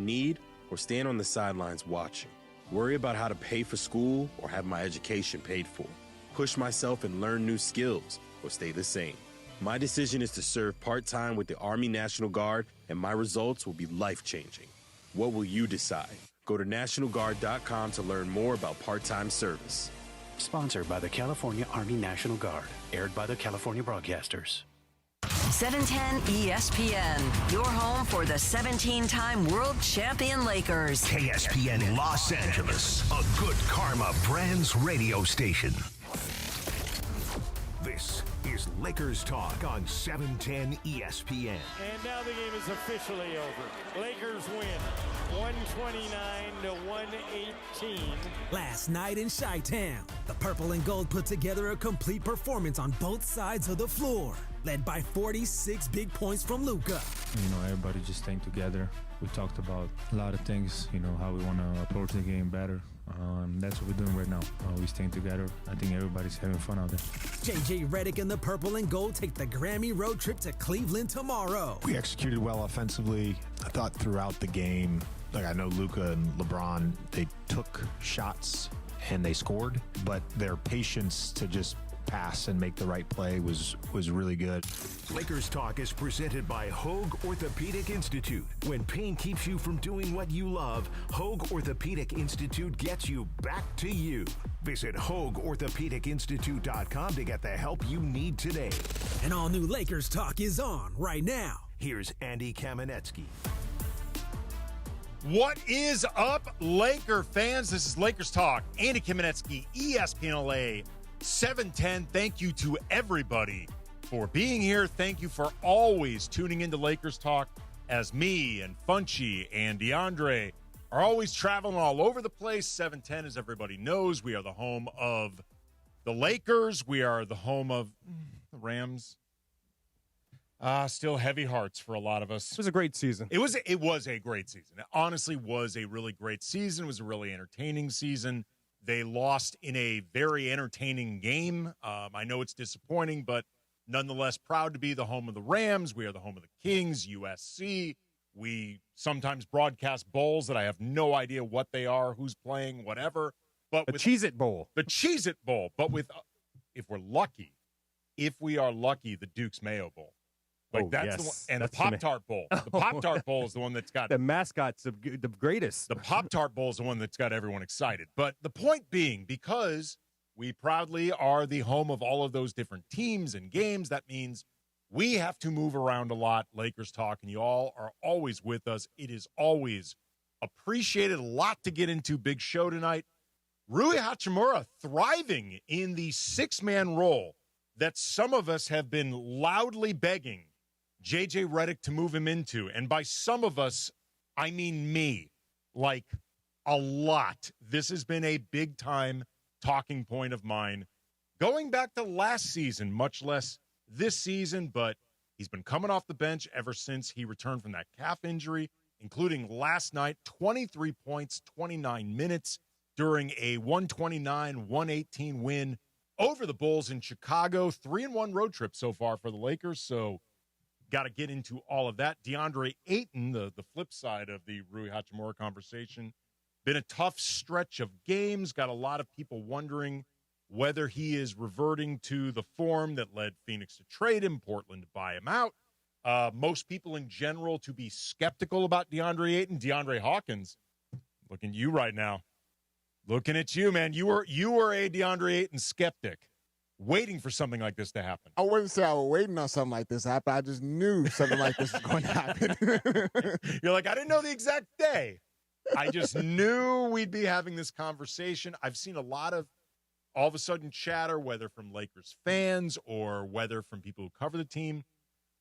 need or stand on the sidelines watching. Worry about how to pay for school or have my education paid for. Push myself and learn new skills or stay the same. My decision is to serve part-time with the Army National Guard, and my results will be life-changing. What will you decide? Go to NationalGuard.com to learn more about part-time service. Sponsored by the California Army National Guard. Aired by the California Broadcasters. 710 ESPN, your home for the 17-time world champion Lakers. KSPN Los Angeles, a Good Karma Brands radio station. This is Lakers Talk on 710 ESPN. And now the game is officially over. Lakers win 129-118. Last night in Chi-Town, the purple and gold put together a complete performance on both sides of the floor, led by 46 big points from Luka. Everybody just staying together. We talked about a lot of things, how we want to approach the game better. That's what we're doing right now. We're staying together. I think everybody's having fun out there. J.J. Redick and the purple and gold take the Grammy road trip to Cleveland tomorrow. We executed well offensively. I thought throughout the game, I know Luka and LeBron, they took shots and they scored, but their patience to just pass and make the right play was really good. Lakers Talk is presented by Hoag Orthopedic Institute. When pain keeps you from doing what you love, Hoag Orthopedic Institute gets you back to you. Visit HoagOrthopedicInstitute.com to get the help you need today. And all new Lakers Talk is on right now. Here's Andy Kamenetsky. What is up, Laker fans? This is Lakers Talk. Andy Kamenetsky, ESPN LA 710. Thank you to everybody for being here. Thank you for always tuning into Lakers Talk, as me and Funchy and DeAndre are always traveling all over the place. 710, as everybody knows, we are the home of the Lakers. We are the home of the Rams. Still heavy hearts for a lot of us. It was a great season. It was a great season. It honestly was a really great season. It was a really entertaining season. They lost in a very entertaining game. I know it's disappointing, but nonetheless proud to be the home of the Rams. We are the home of the Kings, USC. We sometimes broadcast bowls that I have no idea what they are, who's playing, whatever. But the Cheez-It Bowl. The Cheez-It Bowl. But if we are lucky, the Duke's Mayo Bowl. That's the one, and the Pop-Tart Bowl. The Pop-Tart Bowl is the one that's got the mascots of the greatest. The Pop-Tart Bowl is the one that's got everyone excited. But the point being, because we proudly are the home of all of those different teams and games, that means we have to move around a lot. Lakers Talk, and you all are always with us. It is always appreciated. A lot to get into. Big show tonight. Rui Hachimura thriving in the six-man role that some of us have been loudly begging J.J. Redick to move him into. And by some of us, I mean me, like a lot. This has been a big-time talking point of mine going back to last season, much less this season, but he's been coming off the bench ever since he returned from that calf injury, including last night, 23 points, 29 minutes during a 129-118 win over the Bulls in Chicago. 3-1 road trip so far for the Lakers, so got to get into all of that. DeAndre Ayton, the flip side of the Rui Hachimura conversation, been a tough stretch of games. Got a lot of people wondering whether he is reverting to the form that led Phoenix to trade him, Portland to buy him out. Most people in general to be skeptical about DeAndre Ayton. DeAndre Hawkins, looking at you right now. Looking at you, man. You were a DeAndre Ayton skeptic, waiting for something like this to happen. I wouldn't say I was waiting on something like this to happen. I just knew something like this was going to happen. You're like, I didn't know the exact day. I just knew we'd be having this conversation. I've seen a lot of all of a sudden chatter, whether from Lakers fans or whether from people who cover the team,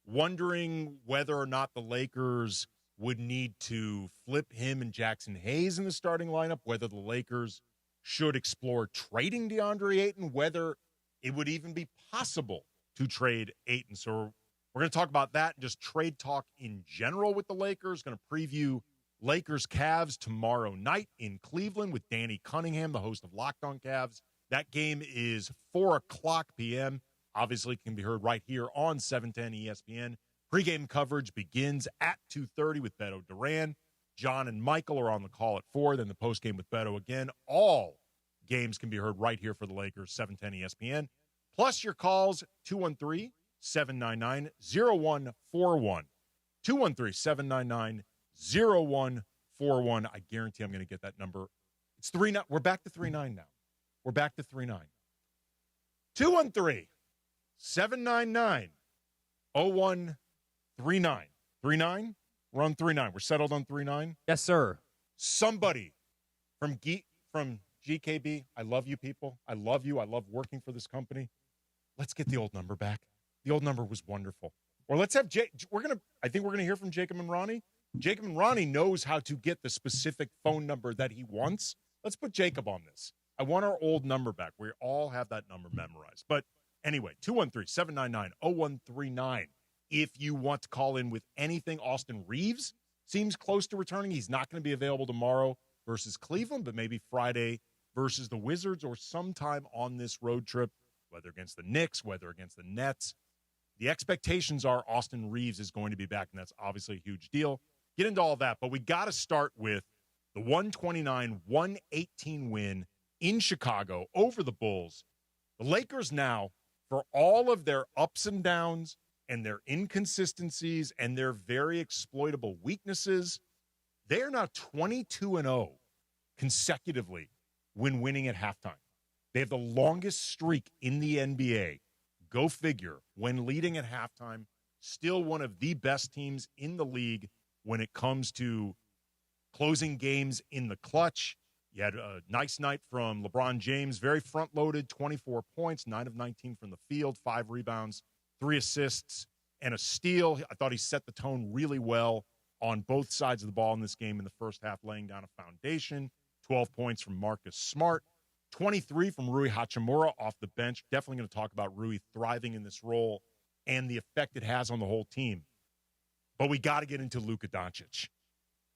wondering whether or not the Lakers would need to flip him and Jackson Hayes in the starting lineup, whether the Lakers should explore trading DeAndre Ayton, whether it would even be possible to trade Ayton. So we're going to talk about that and just trade talk in general with the Lakers. Going to preview Lakers-Cavs tomorrow night in Cleveland with Danny Cunningham, the host of Locked On Cavs. That game is 4 o'clock p.m. Obviously, can be heard right here on 710 ESPN. Pre-game coverage begins at 2:30 with Beto Duran. John and Michael are on the call at 4, then the postgame with Beto again. All games can be heard right here for the Lakers, 710 ESPN. Plus your calls, 213-799-0141. 213-799-0141. I guarantee I'm going to get that number. It's 39. We're back to 39 now. We're back to 39. 213-799-0139. 39? We're on 39. We're settled on 39? Yes, sir. Somebody from GKB, I love you people. I love you. I love working for this company. Let's get the old number back. The old number was wonderful. Or let's have I think we're going to hear from Jacob and Ronnie. Jacob and Ronnie knows how to get the specific phone number that he wants. Let's put Jacob on this. I want our old number back. We all have that number memorized. But anyway, 213-799-0139. If you want to call in with anything, Austin Reeves seems close to returning. He's not going to be available tomorrow versus Cleveland, but maybe Friday versus the Wizards or sometime on this road trip, whether against the Knicks, whether against the Nets. The expectations are Austin Reeves is going to be back, and that's obviously a huge deal. Get into all that, but we got to start with the 129-118 win in Chicago over the Bulls. The Lakers now, for all of their ups and downs and their inconsistencies and their very exploitable weaknesses, they are now 22-0 consecutively when winning at halftime. They have the longest streak in the NBA. Go figure. When leading at halftime, still one of the best teams in the league when it comes to closing games in the clutch. You had a nice night from LeBron James, very front-loaded, 24 points, 9 of 19 from the field, 5 rebounds, 3 assists, and a steal. I thought he set the tone really well on both sides of the ball in this game in the first half, laying down a foundation. 12 points from Marcus Smart, 23 from Rui Hachimura off the bench. Definitely going to talk about Rui thriving in this role and the effect it has on the whole team. But we got to get into Luka Doncic.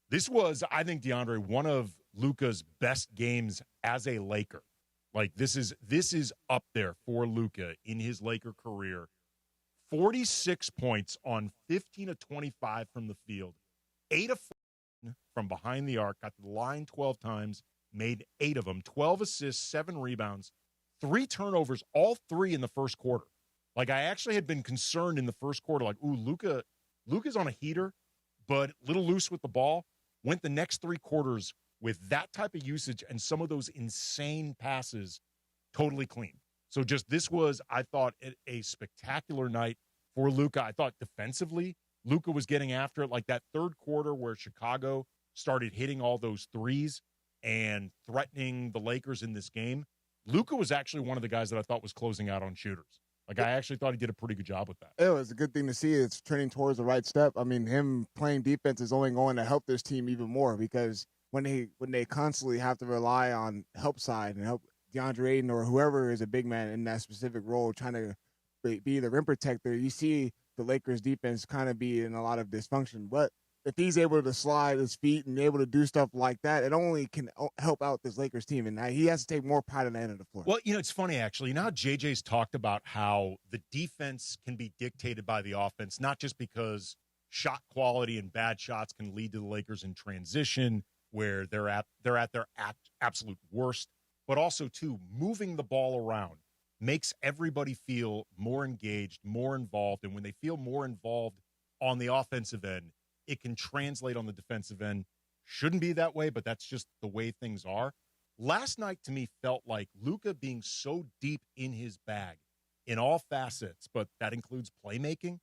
This was, I think, DeAndre, one of Luka's best games as a Laker. Like, this is up there for Luka in his Laker career. 46 points on 15 of 25 from the field, 8 of 14 from behind the arc, got to the line 12 times, made 8 of them, 12 assists, 7 rebounds, 3 turnovers, all 3 in the first quarter. Like, I actually had been concerned in the first quarter, like, ooh, Luka's on a heater, but a little loose with the ball. Went the next 3 quarters with that type of usage and some of those insane passes totally clean. So just this was, I thought, a spectacular night for Luka. I thought defensively, Luka was getting after it. Like that third quarter where Chicago started hitting all those threes and threatening the Lakers in this game, Luka was actually one of the guys that I thought was closing out on shooters. Like, I actually thought he did a pretty good job with that. It was a good thing to see. It's trending towards the right step. I mean, him playing defense is only going to help this team even more because when they constantly have to rely on help side and help DeAndre Ayton or whoever is a big man in that specific role trying to be the rim protector, you see the Lakers defense kind of be in a lot of dysfunction. But if he's able to slide his feet and able to do stuff like that, it only can help out this Lakers team. And he has to take more pride on the end of the floor. Well, it's funny, actually. You know how JJ's talked about how the defense can be dictated by the offense, not just because shot quality and bad shots can lead to the Lakers in transition where they're at their absolute worst, but also, too, moving the ball around makes everybody feel more engaged, more involved. And when they feel more involved on the offensive end, it can translate on the defensive end. Shouldn't be that way, but that's just the way things are. Last night, to me, felt like Luka being so deep in his bag in all facets, but that includes playmaking.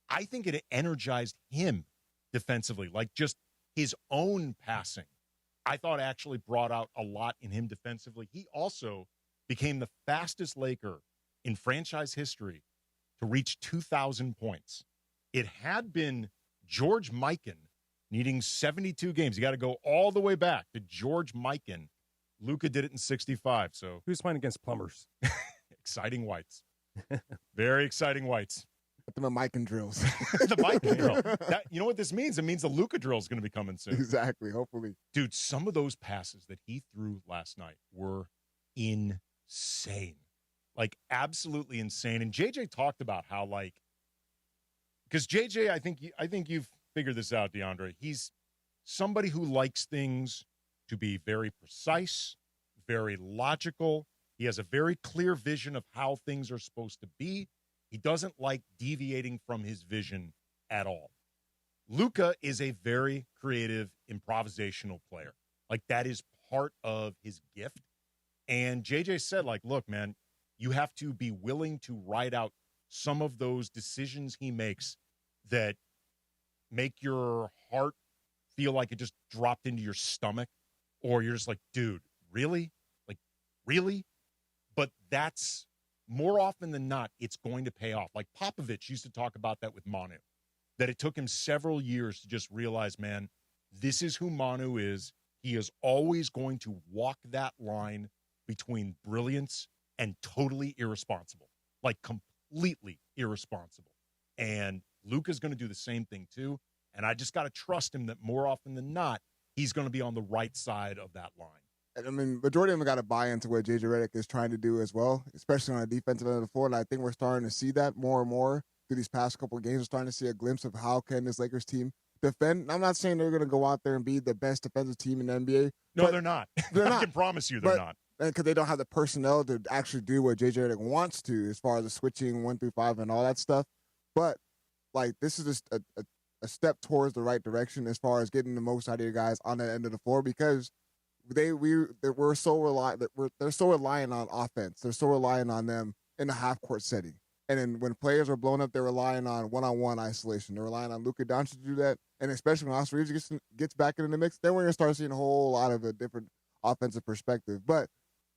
I think it energized him defensively, like just his own passing. I thought actually brought out a lot in him defensively. He also became the fastest Laker in franchise history to reach 2,000 points. It had been George Mikan needing 72 games. You got to go all the way back to George Mikan. Luka did it in 65. So who's playing against plumbers? Exciting whites. Very exciting whites. The Mikan drills. The Mikan drill. You know what this means? It means the Luka drill is going to be coming soon. Exactly. Hopefully. Dude, some of those passes that he threw last night were insane. Like, absolutely insane. And JJ talked about how, like, because JJ, I think you've figured this out, DeAndre. He's somebody who likes things to be very precise, very logical. He has a very clear vision of how things are supposed to be. He doesn't like deviating from his vision at all. Luka is a very creative, improvisational player. Like, that is part of his gift. And JJ said, like, look, man, you have to be willing to ride out some of those decisions he makes that make your heart feel like it just dropped into your stomach, or you're just like, dude, really? Like, really? But that's more often than not, it's going to pay off. Like Popovich used to talk about that with Manu, that it took him several years to just realize, man, this is who Manu is. He is always going to walk that line between brilliance and totally irresponsible, like completely irresponsible. And Luka's going to do the same thing too. And I just got to trust him that more often than not, he's going to be on the right side of that line. And I mean, majority of them got to buy into what J.J. Redick is trying to do as well, especially on the defensive end of the floor. And I think we're starting to see that more and more through these past couple of games. We're starting to see a glimpse of how can this Lakers team defend. I'm not saying they're going to go out there and be the best defensive team in the NBA. No, they're not. They're not. I can promise you they're not. Because they don't have the personnel to actually do what J.J. Redick wants to as far as the switching 1 through 5 and all that stuff. But, like, this is just a step towards the right direction as far as getting the most out of your guys on that end of the floor, because they're so reliant on offense. They're so reliant on them in a half-court setting. And then when players are blown up, they're relying on one-on-one isolation. They're relying on Luka Doncic to do that. And especially when Austin Reeves gets back into the mix, then we're going to start seeing a whole lot of a different offensive perspective. But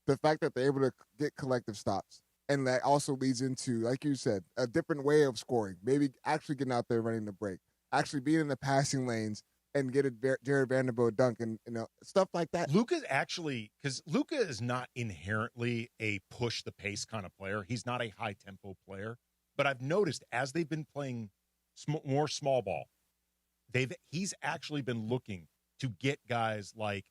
the fact that they're able to get collective stops, and that also leads into, like you said, a different way of scoring, maybe actually getting out there running the break, actually being in the passing lanes and get a Jared Vanderbilt dunk and stuff like that. Luka's actually, because Luka is not inherently a push the pace kind of player. He's not a high tempo player. But I've noticed as they've been playing more small ball, he's actually been looking to get guys like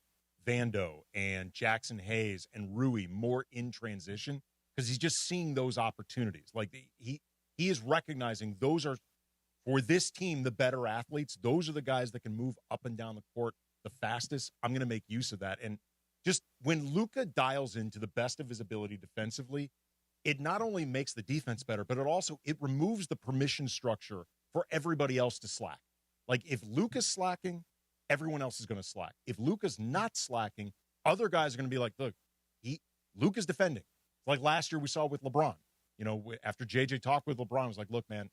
Vando and Jackson Hayes and Rui more in transition, because he's just seeing those opportunities. Like he is recognizing those are, for this team, the better athletes. Those are the guys that can move up and down the court the fastest. I'm going to make use of that. And just when Luka dials into the best of his ability defensively, it not only makes the defense better, but it removes the permission structure for everybody else to slack. Like if Luka's slacking, everyone else is going to slack. If Luka's not slacking, other guys are going to be like, look, Luka's defending. Like last year we saw with LeBron. After JJ talked with LeBron, I was like, look, man,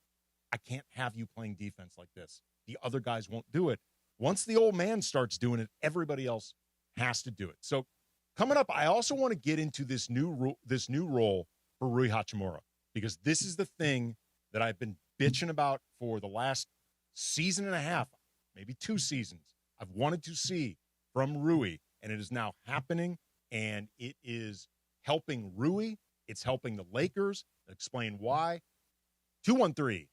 I can't have you playing defense like this. The other guys won't do it. Once the old man starts doing it, everybody else has to do it. So coming up, I also want to get into this new role for Rui Hachimura, because this is the thing that I've been bitching about for the last season and a half, maybe 2 seasons. I've wanted to see from Rui, and it is now happening, and it is helping Rui. It's helping the Lakers. I'll explain why. 213.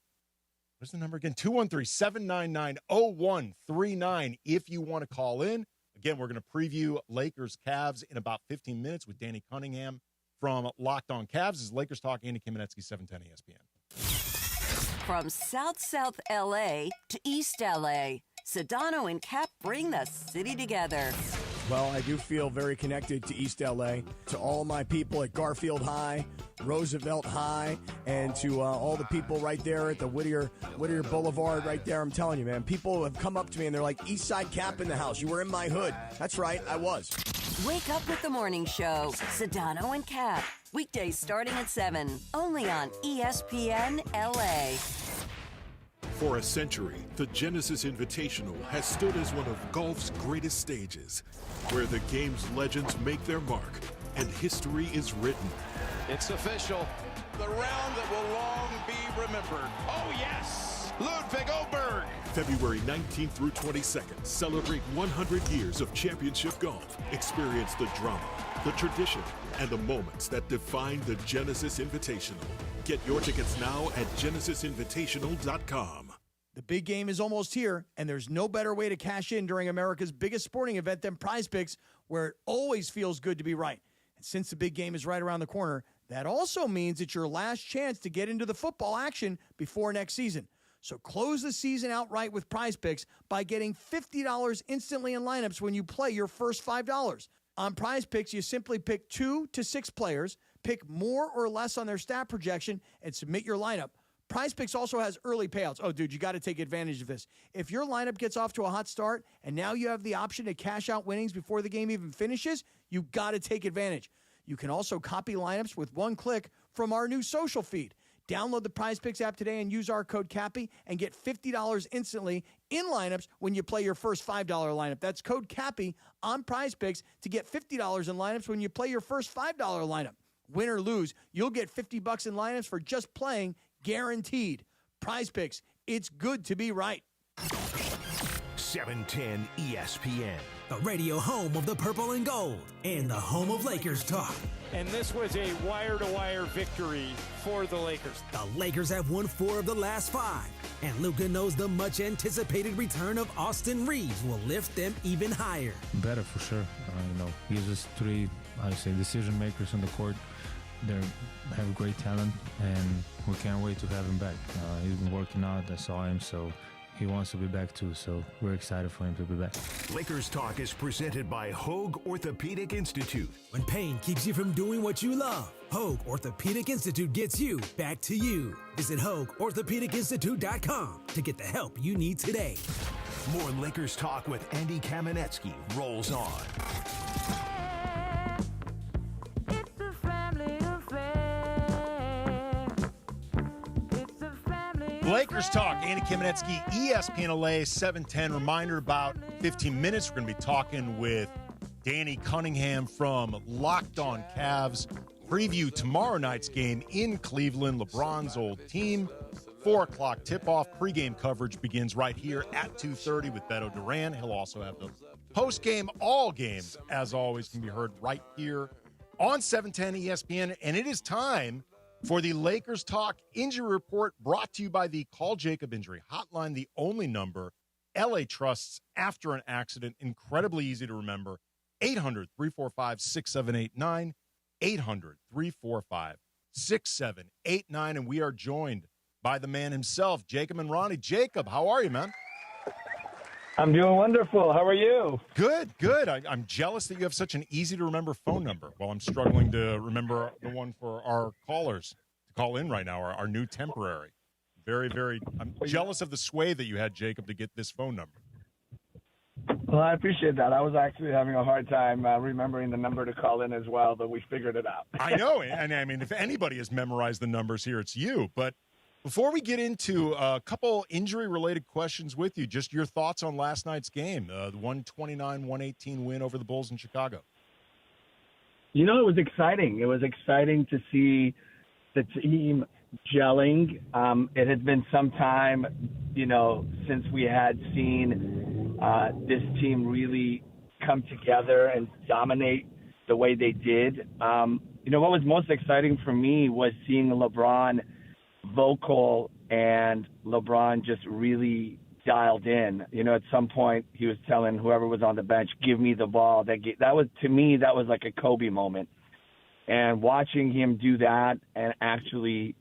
What's the number again? 213-799-0139 if you want to call in. Again, we're going to preview Lakers-Cavs in about 15 minutes with Danny Cunningham from Locked On Cavs. This is Lakers Talk. Andy Kamenetsky, 710 ESPN. From South L.A. to East L.A., Sedano and Cap bring the city together. Well, I do feel very connected to East L.A., to all my people at Garfield High, Roosevelt High, and to all the people right there at the Whittier Boulevard right there. I'm telling you, man, people have come up to me and they're like, East Side Cap in the house. You were in my hood. That's right, I was. Wake up with the morning show, Sedano and Cap. Weekdays starting at 7, only on ESPN LA. For a century, the Genesis Invitational has stood as one of golf's greatest stages, where the game's legends make their mark and history is written. It's official. The round that will long be remembered. Oh, yes! Ludwig Oberg. February 19th through 22nd, celebrate 100 years of championship golf. Experience the drama, the tradition, and the moments that define the Genesis Invitational. Get your tickets now at genesisinvitational.com. The big game is almost here, and there's no better way to cash in during America's biggest sporting event than Prize Picks, where it always feels good to be right. And since the big game is right around the corner, that also means it's your last chance to get into the football action before next season. So close the season outright with Prize Picks by getting $50 instantly in lineups when you play your first $5. On Prize Picks, you simply pick 2 to 6 players, pick more or less on their stat projection, and submit your lineup. Prize Picks also has early payouts. Oh, dude, you got to take advantage of this. If your lineup gets off to a hot start and now you have the option to cash out winnings before the game even finishes, you got to take advantage. You can also copy lineups with one click from our new social feed. Download the Prize Picks app today and use our code CAPPY and get $50 instantly in lineups when you play your first $5 lineup. That's code CAPPY on Prize Picks to get $50 in lineups when you play your first $5 lineup. Win or lose, you'll get $50 in lineups for just playing, guaranteed. Prize Picks, it's good to be right. 710 ESPN. The radio home of the purple and gold and the home of Lakers talk. And this was a wire-to-wire victory for the Lakers. The Lakers have won 4 of the last 5, and Luka knows the much-anticipated return of Austin Reeves will lift them even higher. Better for sure. Gives us 3, decision makers on the court. They have great talent, and we can't wait to have him back. He's been working out. I saw him, so he wants to be back too, so we're excited for him to be back. Lakers Talk is presented by Hoag Orthopedic Institute. When pain keeps you from doing what you love, Hoag Orthopedic Institute gets you back to you. Visit HoagOrthopedicInstitute.com to get the help you need today. More Lakers Talk with Andy Kamenetsky rolls on. Lakers Talk, Andy Kamenetsky, ESPN LA, 710. Reminder, about 15 minutes, we're going to be talking with Danny Cunningham from Locked On Cavs. Preview tomorrow night's game in Cleveland, LeBron's old team. 4 o'clock tip-off. Pre-game coverage begins right here at 2:30 with Beto Duran. He'll also have the post-game. All games, as always, can be heard right here on 710 ESPN. And it is time for the Lakers Talk Injury Report, brought to you by the Call Jacob Injury Hotline, the only number LA trusts after an accident. Incredibly easy to remember. 800-345-6789. 800-345-6789. And we are joined by the man himself, Jacob and Ronnie. Jacob, how are you, man? I'm doing wonderful. How are you? Good, good. I'm jealous that you have such an easy-to-remember phone number while I'm struggling to remember the one for our callers to call in right now, our new temporary. Very, very – I'm jealous of the sway that you had, Jacob, to get this phone number. Well, I appreciate that. I was actually having a hard time remembering the number to call in as well, but we figured it out. I know. And, I mean, if anybody has memorized the numbers here, it's you. But before we get into a couple injury-related questions with you, just your thoughts on last night's game, the 129-118 win over the Bulls in Chicago. You know, it was exciting. It was exciting to see the team gelling. It had been some time, since we had seen this team really come together and dominate the way they did. What was most exciting for me was seeing LeBron vocal and LeBron just really dialed in. At some point he was telling whoever was on the bench, give me the ball. That was, to me, that was like a Kobe moment. And watching him do that and actually,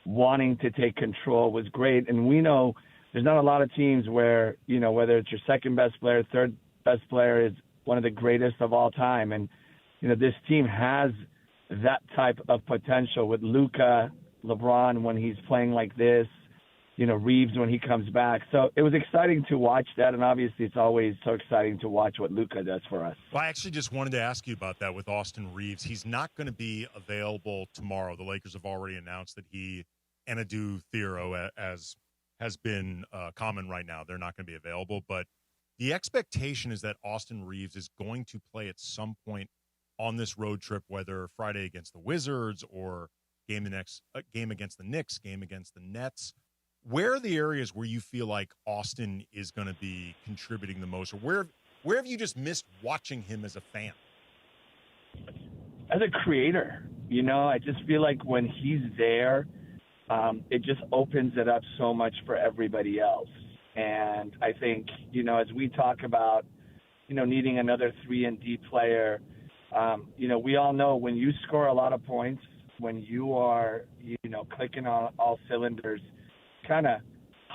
wanting to take control was great. And we know there's not a lot of teams where, whether it's your second best player, third best player is one of the greatest of all time. And, this team has that type of potential with Luka, LeBron when he's playing like this, Reeves when he comes back. So it was exciting to watch that, and obviously it's always so exciting to watch what Luka does for us. Well, I actually just wanted to ask you about that with Austin Reeves. He's not going to be available tomorrow. The Lakers have already announced that he and Adu Thero, as has been common right now, they're not going to be available. But the expectation is that Austin Reeves is going to play at some point on this road trip, whether Friday against the Wizards or game against the Knicks, game against the Nets. Where are the areas where you feel like Austin is going to be contributing the most, or where have you just missed watching him as a fan? As a creator, I just feel like when he's there, it just opens it up so much for everybody else. And I think, as we talk about, needing another 3-and-D player, we all know when you score a lot of points, when you are, clicking on all cylinders, kind of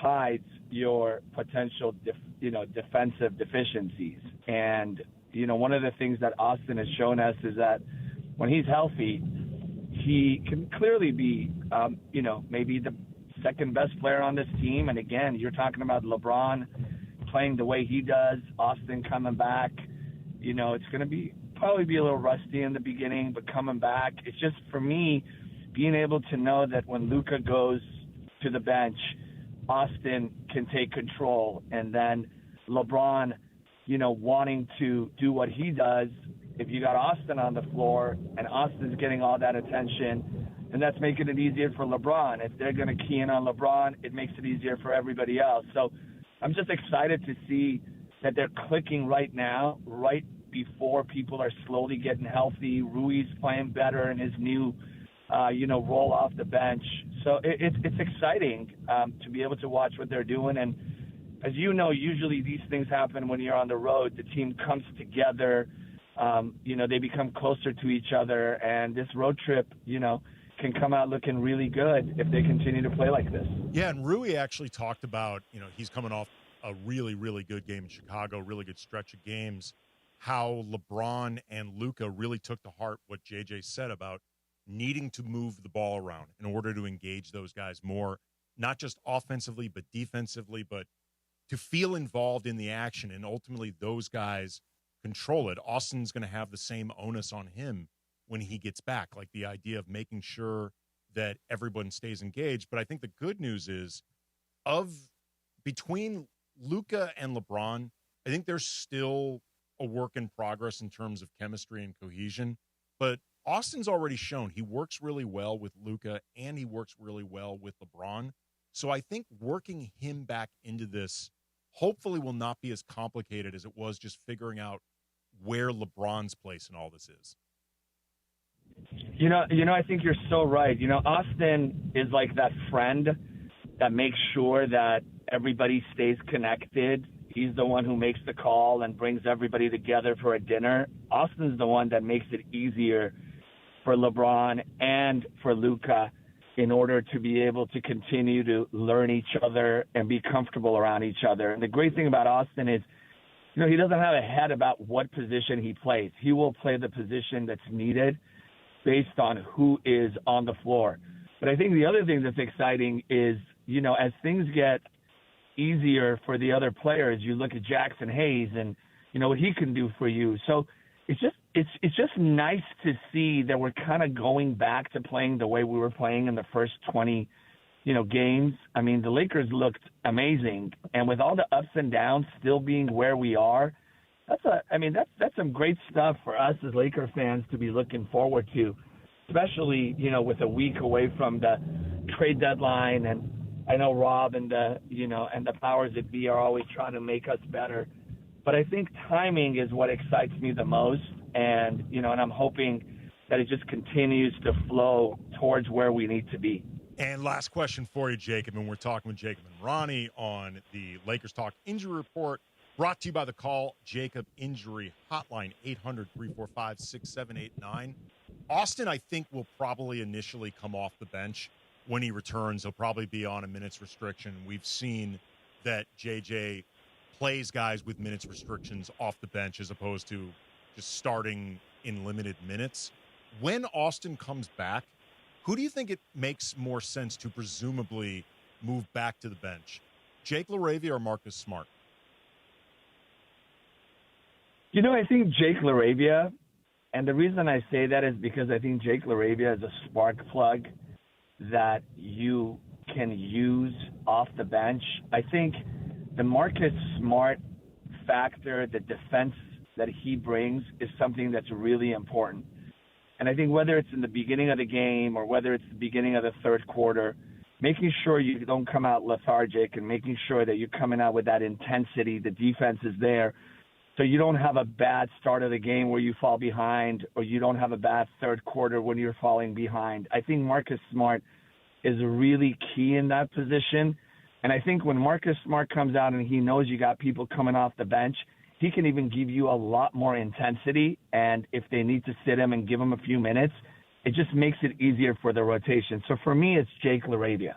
hides your potential, defensive deficiencies. And, one of the things that Austin has shown us is that when he's healthy, he can clearly be, maybe the second best player on this team. And again, you're talking about LeBron playing the way he does, Austin coming back. It's going to probably be a little rusty in the beginning, but coming back, it's just, for me, being able to know that when Luka goes to the bench, Austin can take control, and then LeBron, wanting to do what he does. If you got Austin on the floor and Austin's getting all that attention, and that's making it easier for LeBron. If they're going to key in on LeBron, it makes it easier for everybody else. So I'm just excited to see that they're clicking right now, right before people are slowly getting healthy. Rui's playing better in his new, roll off the bench. So it's exciting to be able to watch what they're doing. And as you know, usually these things happen when you're on the road. The team comes together. They become closer to each other. And this road trip, can come out looking really good if they continue to play like this. Yeah, and Rui actually talked about, he's coming off a really, really good game in Chicago, really good stretch of games, how LeBron and Luka really took to heart what JJ said about needing to move the ball around in order to engage those guys more, not just offensively but defensively, but to feel involved in the action, and ultimately those guys control it. Austin's going to have the same onus on him when he gets back, like the idea of making sure that everyone stays engaged. But I think the good news is, between Luka and LeBron, I think there's still a work in progress in terms of chemistry and cohesion. But Austin's already shown he works really well with Luka and he works really well with LeBron. So I think working him back into this hopefully will not be as complicated as it was just figuring out where LeBron's place in all this is. I think you're so right. Austin is like that friend that makes sure that everybody stays connected. He's the one who makes the call and brings everybody together for a dinner. Austin's the one that makes it easier for LeBron and for Luka in order to be able to continue to learn each other and be comfortable around each other. And the great thing about Austin is, he doesn't have a head about what position he plays. He will play the position that's needed based on who is on the floor. But I think the other thing that's exciting is, as things get easier for the other players, you look at Jackson Hayes and, what he can do for you. So it's just nice to see that we're kind of going back to playing the way we were playing in the first 20, games. I mean, the Lakers looked amazing. And with all the ups and downs still being where we are, that's some great stuff for us as Laker fans to be looking forward to, especially, with a week away from the trade deadline. And I know Rob and the powers that be are always trying to make us better. But I think timing is what excites me the most. And, and I'm hoping that it just continues to flow towards where we need to be. And last question for you, Jacob. And we're talking with Jacob and Ronnie on the Lakers Talk Injury Report, brought to you by the Call Jacob Injury Hotline, 800-345-6789. Austin, I think, will probably initially come off the bench. When he returns, he'll probably be on a minutes restriction. We've seen that JJ plays guys with minutes restrictions off the bench as opposed to just starting in limited minutes. When Austin comes back, who do you think it makes more sense to presumably move back to the bench? Jake LaRavia or Marcus Smart? I think Jake LaRavia, and the reason I say that is because I think Jake LaRavia is a spark plug that you can use off the bench. I think the Marcus Smart factor, the defense that he brings, is something that's really important. And I think whether it's in the beginning of the game or whether it's the beginning of the third quarter, making sure you don't come out lethargic and making sure that you're coming out with that intensity, the defense is there, so you don't have a bad start of the game where you fall behind, or you don't have a bad third quarter when you're falling behind. I think Marcus Smart is really key in that position. And I think when Marcus Smart comes out and he knows you got people coming off the bench, he can even give you a lot more intensity. And if they need to sit him and give him a few minutes, it just makes it easier for the rotation. So for me, it's Jake LaRavia.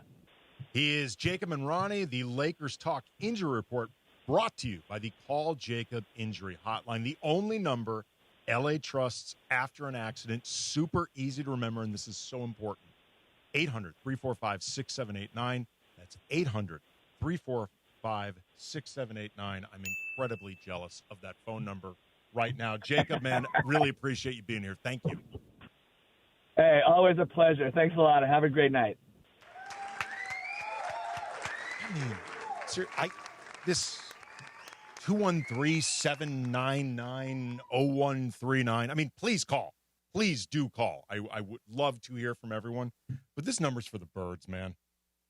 He is Jacob and Ronnie, the Lakers Talk Injury Report, brought to you by the Call Jacob Injury Hotline, the only number LA trusts after an accident. Super easy to remember, and this is so important. 800-345-6789. That's 800-345-6789. I'm incredibly jealous of that phone number right now. Jacob, man, really appreciate you being here. Thank you. Hey, always a pleasure. Thanks a lot, and have a great night. Sir, this 213-799-0139. I mean, please call. Please do call. I would love to hear from everyone. But this number's for the birds, man.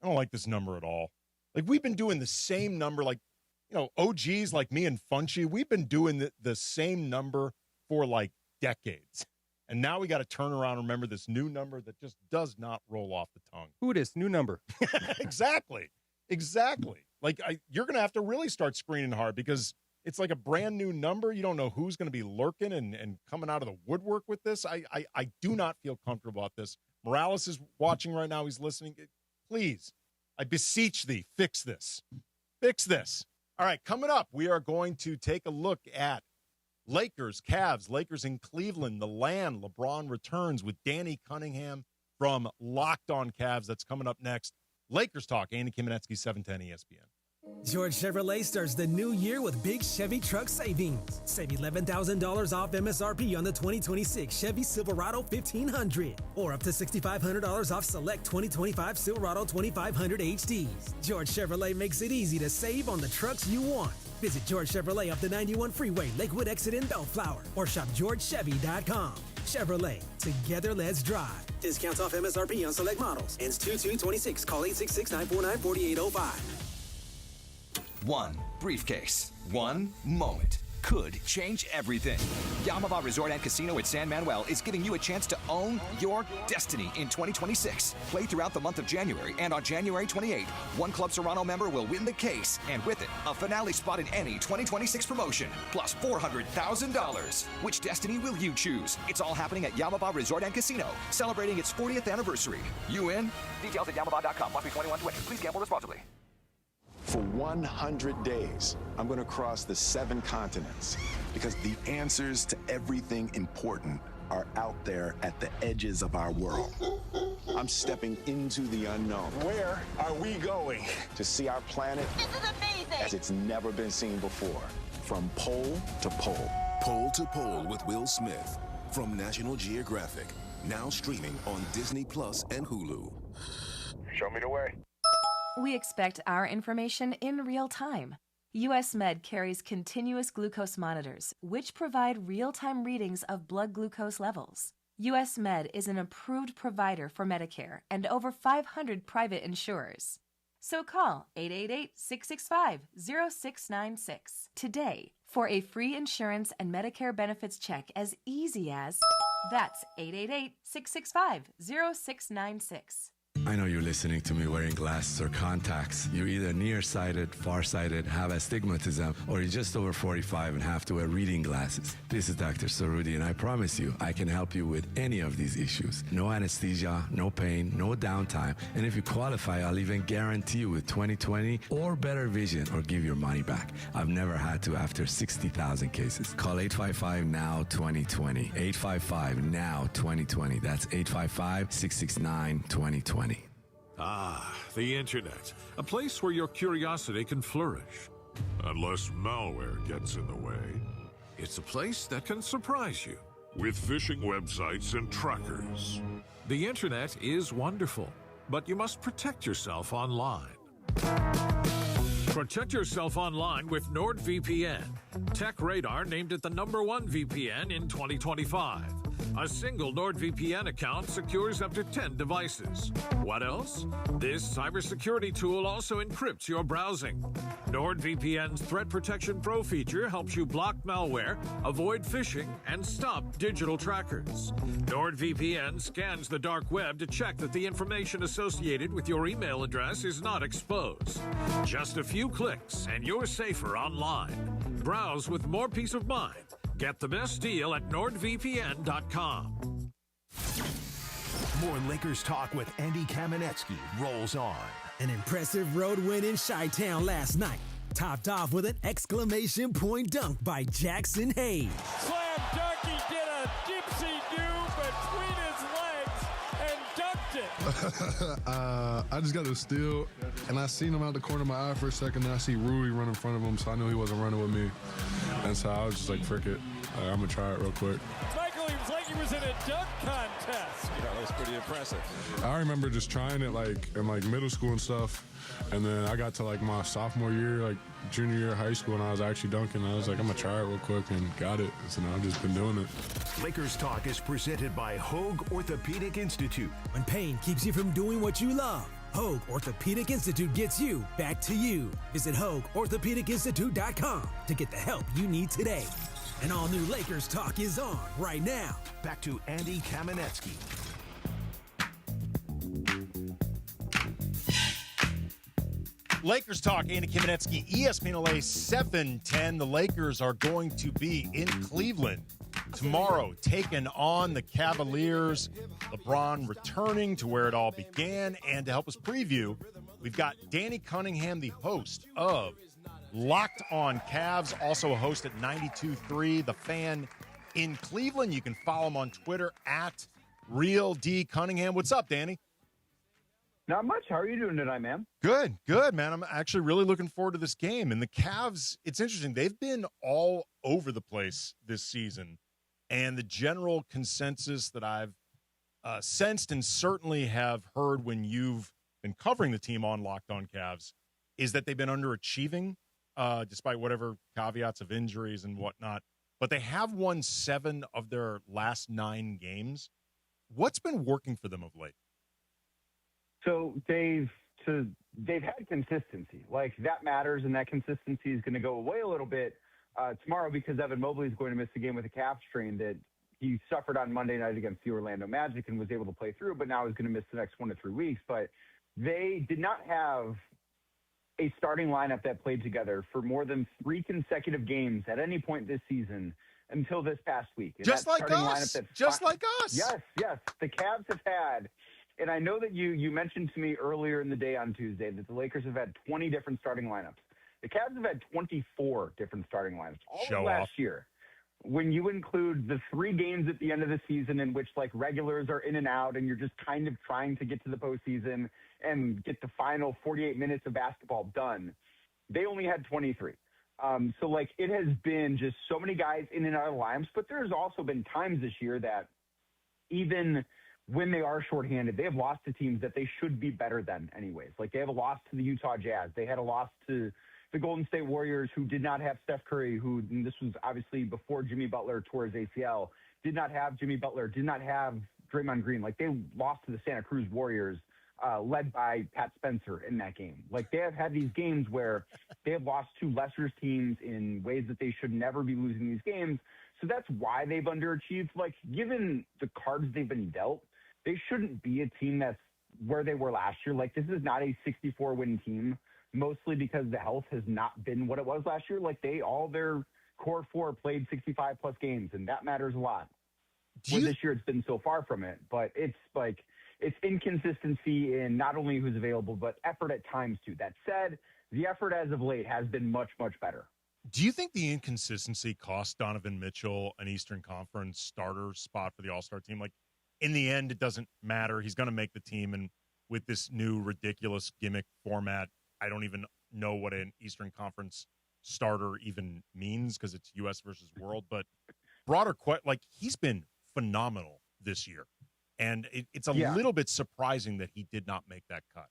I don't like this number at all. Like, we've been doing the same number, like, you know, OGs like me and Funchy, we've been doing the same number for, like, decades. And now we got to turn around and remember this new number that just does not roll off the tongue. Who this new number? Exactly. Like, you're going to have to really start screening hard because it's like a brand new number. You don't know who's going to be lurking and coming out of the woodwork with this. I do not feel comfortable about this. Morales is watching right now. He's listening. Please, I beseech thee, fix this. Fix this. All right, coming up, we are going to take a look at Lakers, Cavs, Lakers in Cleveland, the land. LeBron returns with Danny Cunningham from Locked On Cavs. That's coming up next. Lakers Talk, Andy Kamenetsky, 710 ESPN. George Chevrolet starts the new year with big Chevy truck savings. Save $11,000 off MSRP on the 2026 Chevy Silverado 1500 or up to $6,500 off select 2025 Silverado 2500 HDs. George Chevrolet makes it easy to save on the trucks you want. Visit George Chevrolet up the 91 Freeway, Lakewood exit in Bellflower, or shop GeorgeChevy.com. Chevrolet, together let's drive. Discounts off MSRP on select models. Ends 2/2/26. Call 866-949-4805. One briefcase, one moment could change everything. Yamava Resort and Casino at San Manuel is giving you a chance to own your destiny in 2026. Play throughout the month of January, and on January 28th, one Club Serrano member will win the case, and with it, a finale spot in any 2026 promotion, plus $400,000. Which destiny will you choose? It's all happening at Yamava Resort and Casino, celebrating its 40th anniversary. You in? Details at yamava.com. Must be 21 to enter. Please gamble responsibly. For 100 days, I'm going to cross the 7 continents because the answers to everything important are out there at the edges of our world. I'm stepping into the unknown. Where are we going? To see our planet as it's never been seen before, from pole to pole. Pole to Pole with Will Smith from National Geographic, now streaming on Disney Plus and Hulu. Show me the way. We expect our information in real time. US Med carries continuous glucose monitors, which provide real-time readings of blood glucose levels. US Med is an approved provider for Medicare and over 500 private insurers. So call 888-665-0696 today for a free insurance and Medicare benefits check as easy as, that's 888-665-0696. I know you're listening to me wearing glasses or contacts. You're either nearsighted, farsighted, have astigmatism, or you're just over 45 and have to wear reading glasses. This is Dr. Sarudi, and I promise you, I can help you with any of these issues. No anesthesia, no pain, no downtime, and if you qualify, I'll even guarantee you with 20/20 or better vision or give your money back. I've never had to after 60,000 cases. Call 855-NOW-2020. 855-NOW-2020. That's 855-669-2020. Ah, the internet. A place where your curiosity can flourish. Unless malware gets in the way. It's a place that can surprise you with phishing websites and trackers. The internet is wonderful, but you must protect yourself online. Protect yourself online with NordVPN. TechRadar named it the #1 VPN in 2025. A single NordVPN account secures up to 10 devices. What else? This cybersecurity tool also encrypts your browsing. NordVPN's Threat Protection Pro feature helps you block malware, avoid phishing, and stop digital trackers. NordVPN scans the dark web to check that the information associated with your email address is not exposed. Just a few clicks and you're safer online. Browse with more peace of mind. Get the best deal at NordVPN.com. More Lakers talk with Andy Kamenetsky rolls on. An impressive road win in Chi-Town last night, topped off with an exclamation point dunk by Jackson Hayes. Slam dunk, he did a gypsy-do between his legs and dunked it. I just got a steal, and I seen him out the corner of my eye for a second, and I see Rui run in front of him, so I knew he wasn't running with me. And so I was just like, frick it. I'm going to try it real quick. Michael, he was like he was in a dunk contest. Yeah, that was pretty impressive. I remember just trying it in middle school and stuff, and then I got to my sophomore year, junior year of high school, and I was actually dunking. I was like, I'm going to try it real quick, and got it. So now I've just been doing it. Lakers Talk is presented by Hoag Orthopedic Institute. When pain keeps you from doing what you love, Hoag Orthopedic Institute gets you back to you. Visit HoagOrthopedicInstitute.com to get the help you need today. And all new Lakers Talk is on right now. Back to Andy Kamenetsky. Lakers Talk, Andy Kamenetsky, ESPN LA 710. The Lakers are going to be in Cleveland tomorrow, taking on the Cavaliers. LeBron returning to where it all began. And to help us preview, we've got Danny Cunningham, the host of Locked on Cavs, also a host at 92.3 The Fan in Cleveland. You can follow him on Twitter at Real D Cunningham. What's up, Danny? Not much. How are you doing tonight, man? Good, man. I'm actually really looking forward to this game. And the Cavs, it's interesting. They've been all over the place this season. And the general consensus that I've sensed and certainly have heard when you've been covering the team on Locked on Cavs is that they've been underachieving. Despite whatever caveats of injuries and whatnot. But they have won 7 of their last 9 games. What's been working for them of late? So they've had consistency. That matters, and that consistency is going to go away a little bit tomorrow because Evan Mobley is going to miss the game with a calf strain that he suffered on Monday night against the Orlando Magic and was able to play through, but now he's going to miss the next 1 to 3 weeks. But they did not have a starting lineup that played together for more than 3 consecutive games at any point this season until this past week. And Just like us. Just like us. Yes. The Cavs have had, and I know that you mentioned to me earlier in the day on Tuesday that the Lakers have had 20 different starting lineups. The Cavs have had 24 different starting lineups all of last year. When you include the 3 games at the end of the season in which regulars are in and out and you're just kind of trying to get to the postseason and get the final 48 minutes of basketball done, they only had 23. So it has been just so many guys in and out of lines, but there's also been times this year that even when they are shorthanded, they have lost to teams that they should be better than anyways. They have a loss to the Utah Jazz. They had a loss to the Golden State Warriors, who did not have Steph Curry, and this was obviously before Jimmy Butler tore his ACL, did not have Jimmy Butler, did not have Draymond Green. They lost to the Santa Cruz Warriors, led by Pat Spencer in that game. They have had these games where they have lost to lesser teams in ways that they should never be losing these games. So that's why they've underachieved. Given the cards they've been dealt, they shouldn't be a team that's where they were last year. This is not a 64-win team, mostly because the health has not been what it was last year. All their core 4 played 65-plus games, and that matters a lot. This year it's been so far from it, but it's inconsistency in not only who's available, but effort at times too. That said, the effort as of late has been much, much better. Do you think the inconsistency cost Donovan Mitchell an Eastern Conference starter spot for the All-Star team? In the end, it doesn't matter. He's going to make the team, and with this new ridiculous gimmick format, I don't even know what an Eastern Conference starter even means because it's U.S. versus world. But broader, he's been phenomenal this year. And it's a little bit surprising that he did not make that cut.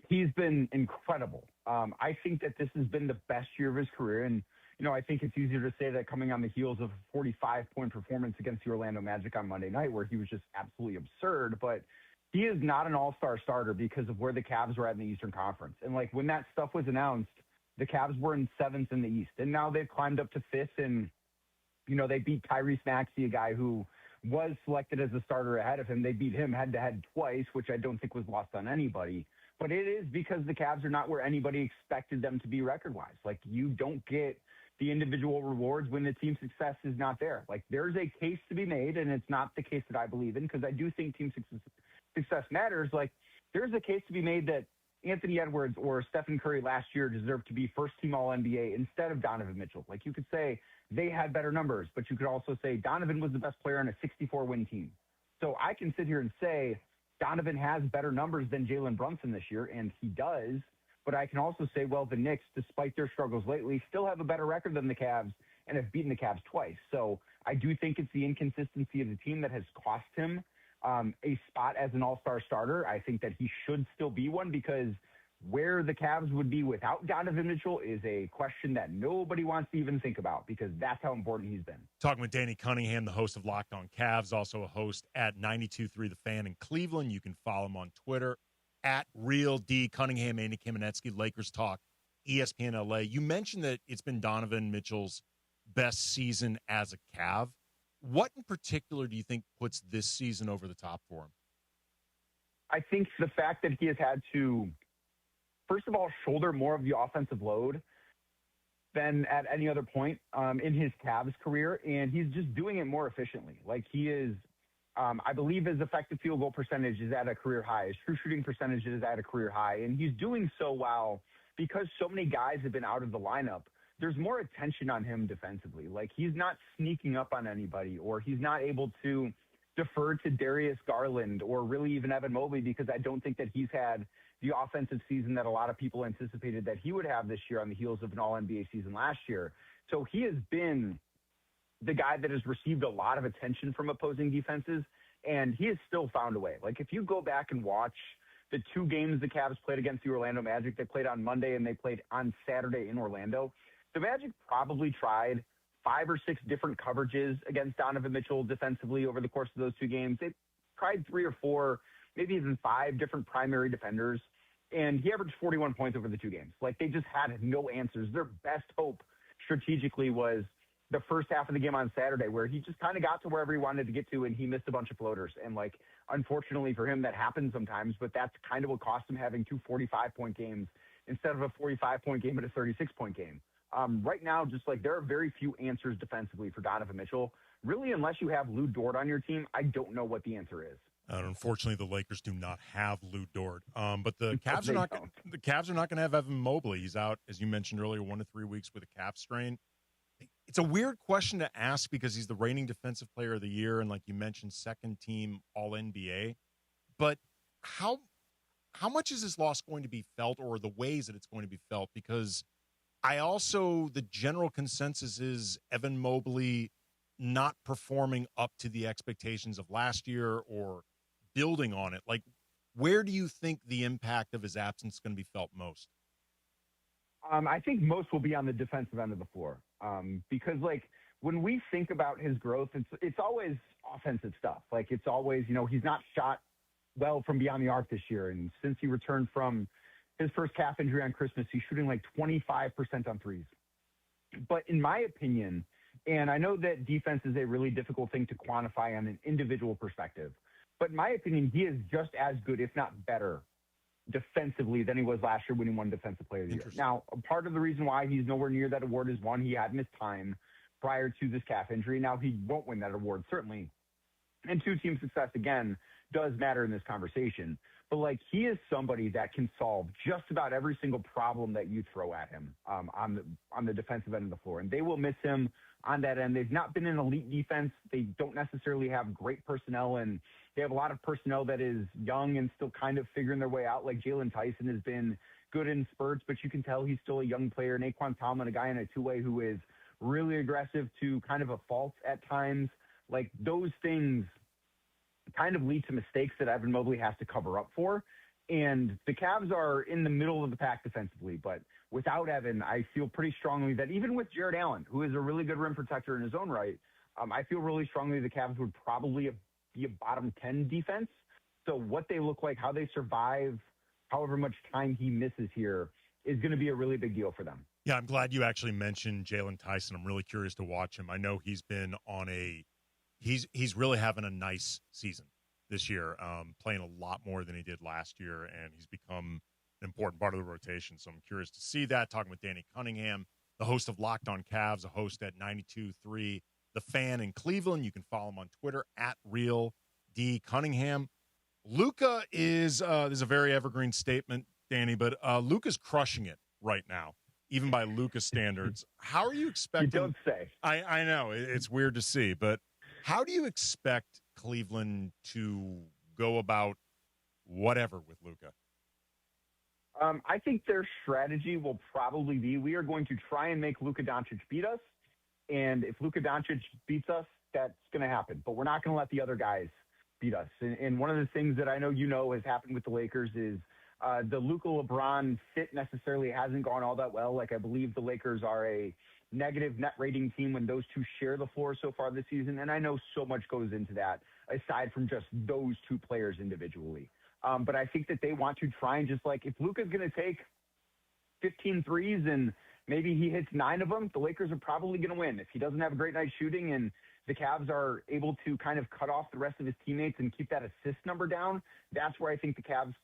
He's been incredible. I think that this has been the best year of his career. And, I think it's easier to say that coming on the heels of a 45-point performance against the Orlando Magic on Monday night, where he was just absolutely absurd. But he is not an all-star starter because of where the Cavs were at in the Eastern Conference. And, when that stuff was announced, the Cavs were in 7th in the East. And now they've climbed up to 5th. And, they beat Tyrese Maxey, a guy who was selected as a starter ahead of him. They beat him head-to-head twice, which I don't think was lost on anybody. But it is because the Cavs are not where anybody expected them to be record-wise. You don't get the individual rewards when the team success is not there. There's a case to be made, and it's not the case that I believe in because I do think team success matters. There's a case to be made that Anthony Edwards or Stephen Curry last year deserved to be first-team All-NBA instead of Donovan Mitchell. Like, you could say they had better numbers, but you could also say Donovan was the best player on a 64-win team. So I can sit here and say Donovan has better numbers than Jalen Brunson this year, and he does. But I can also say, well, the Knicks, despite their struggles lately, still have a better record than the Cavs and have beaten the Cavs twice. So I do think it's the inconsistency of the team that has cost him a spot as an all-star starter. I think that he should still be one, because where the Cavs would be without Donovan Mitchell is a question that nobody wants to even think about, because that's how important he's been. Talking with Danny Cunningham, the host of Locked On Cavs, also a host at 92.3 The Fan in Cleveland. You can follow him on Twitter at Real D Cunningham. Andy Kamenetsky, Lakers Talk, ESPN LA. You mentioned that it's been Donovan Mitchell's best season as a Cav. What in particular do you think puts this season over the top for him? I think the fact that he has had to, first of all, shoulder more of the offensive load than at any other point in his Cavs career, and he's just doing it more efficiently. Like, he is, I believe his effective field goal percentage is at a career high. His true shooting percentage is at a career high, and he's doing so well because so many guys have been out of the lineup. There's more attention on him defensively. Like, he's not sneaking up on anybody, or he's not able to defer to Darius Garland or really even Evan Mobley, because I don't think that he's had the offensive season that a lot of people anticipated that he would have this year on the heels of an All-NBA season last year. So he has been the guy that has received a lot of attention from opposing defenses, and he has still found a way. Like, if you go back and watch the two games the Cavs played against the Orlando Magic, they played on Monday and they played on Saturday in Orlando. The Magic probably tried 5 or 6 different coverages against Donovan Mitchell defensively over the course of those two games. They tried 3 or 4, maybe even 5 different primary defenders, and he averaged 41 points over the two games. Like, they just had no answers. Their best hope strategically was the first half of the game on Saturday, where he just kind of got to wherever he wanted to get to, and he missed a bunch of floaters. And, like, unfortunately for him, that happens sometimes, but that's kind of what cost him having 2 45-point games instead of a 45-point game and a 36-point game. Right now, just like, there are very few answers defensively for Donovan Mitchell. Really, unless you have Lou Dort on your team, I don't know what the answer is. Unfortunately, the Lakers do not have Lou Dort. But the Cavs are not. The Cavs are not going to have Evan Mobley. He's out, as you mentioned earlier, 1 to 3 weeks with a calf strain. It's a weird question to ask because he's the reigning Defensive Player of the Year, and like you mentioned, second team All NBA. But how much is this loss going to be felt, or the ways that it's going to be felt? Because the general consensus is Evan Mobley not performing up to the expectations of last year or building on it. Like, where do you think the impact of his absence is going to be felt most? I think most will be on the defensive end of the floor, because, like, when we think about his growth, it's always offensive stuff. Like, it's always, he's not shot well from beyond the arc this year, and since he returned from his first calf injury on Christmas, he's shooting like 25% on threes. But in my opinion, and I know that defense is a really difficult thing to quantify on an individual perspective, but in my opinion, he is just as good, if not better, defensively than he was last year when he won Defensive Player of the Year. Now, part of the reason why he's nowhere near that award is, one, he had missed time prior to this calf injury. Now, he won't win that award, certainly. And 2, team success, again, does matter in this conversation. But, like, he is somebody that can solve just about every single problem that you throw at him on the defensive end of the floor. And they will miss him on that end. They've not been an elite defense. They don't necessarily have great personnel, and they have a lot of personnel that is young and still kind of figuring their way out. Like, Jalen Tyson has been good in spurts, but you can tell he's still a young player. Naquan Tomlin, a guy in a two-way who is really aggressive to kind of a fault at times. Like, those things kind of lead to mistakes that Evan Mobley has to cover up for. And the Cavs are in the middle of the pack defensively, but without Evan, I feel pretty strongly that even with Jared Allen, who is a really good rim protector in his own right, I feel really strongly the Cavs would probably be a bottom 10 defense. So what they look like, how they survive, however much time he misses here, is going to be a really big deal for them. Yeah, I'm glad you actually mentioned Jalen Tyson. I'm really curious to watch him. I know he's been on he's really having a nice season this year, playing a lot more than he did last year, and he's become an important part of the rotation. So I'm curious to see that. Talking with Danny Cunningham, the host of Locked On Cavs, a host at 92.3 The Fan in Cleveland. You can follow him on Twitter at Real D Cunningham. Luka is there's a very evergreen statement Danny, but Luka's crushing it right now, even by Luka standards. How are you expecting? You don't say. I know it's weird to see, but how do you expect Cleveland to go about whatever with Luka? I think their strategy will probably be we are going to try and make Luka Doncic beat us. And if Luka Doncic beats us, that's going to happen. But we're not going to let the other guys beat us. And one of the things that I know has happened with the Lakers is the Luka LeBron fit necessarily hasn't gone all that well. Like, I believe the Lakers are a negative net rating team when those two share the floor so far this season. And I know so much goes into that aside from just those two players individually. But I think that they want to try and just if Luka's going to take 15 threes and maybe he hits 9 of them, the Lakers are probably going to win. If he doesn't have a great night shooting and the Cavs are able to kind of cut off the rest of his teammates and keep that assist number down, that's where I think the Cavs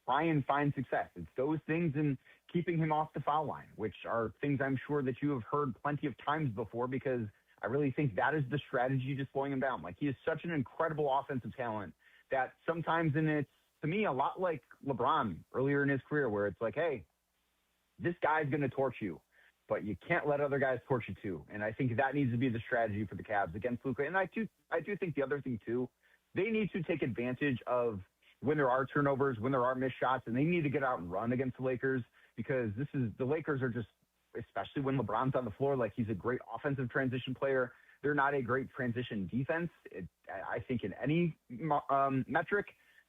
try and find success. It's those things and keeping him off the foul line, which are things I'm sure that you have heard plenty of times before, because I really think that is the strategy, just slowing him down. He is such an incredible offensive talent that sometimes, and it's, to me, a lot like LeBron earlier in his career, where it's hey, this guy's going to torch you, but you can't let other guys torch you too. And I think that needs to be the strategy for the Cavs against Luka. And I do think the other thing too, they need to take advantage of when there are turnovers, when there are missed shots, and they need to get out and run against the Lakers, because the Lakers are just, especially when LeBron's on the floor, he's a great offensive transition player. They're not a great transition defense, I think, in any metric.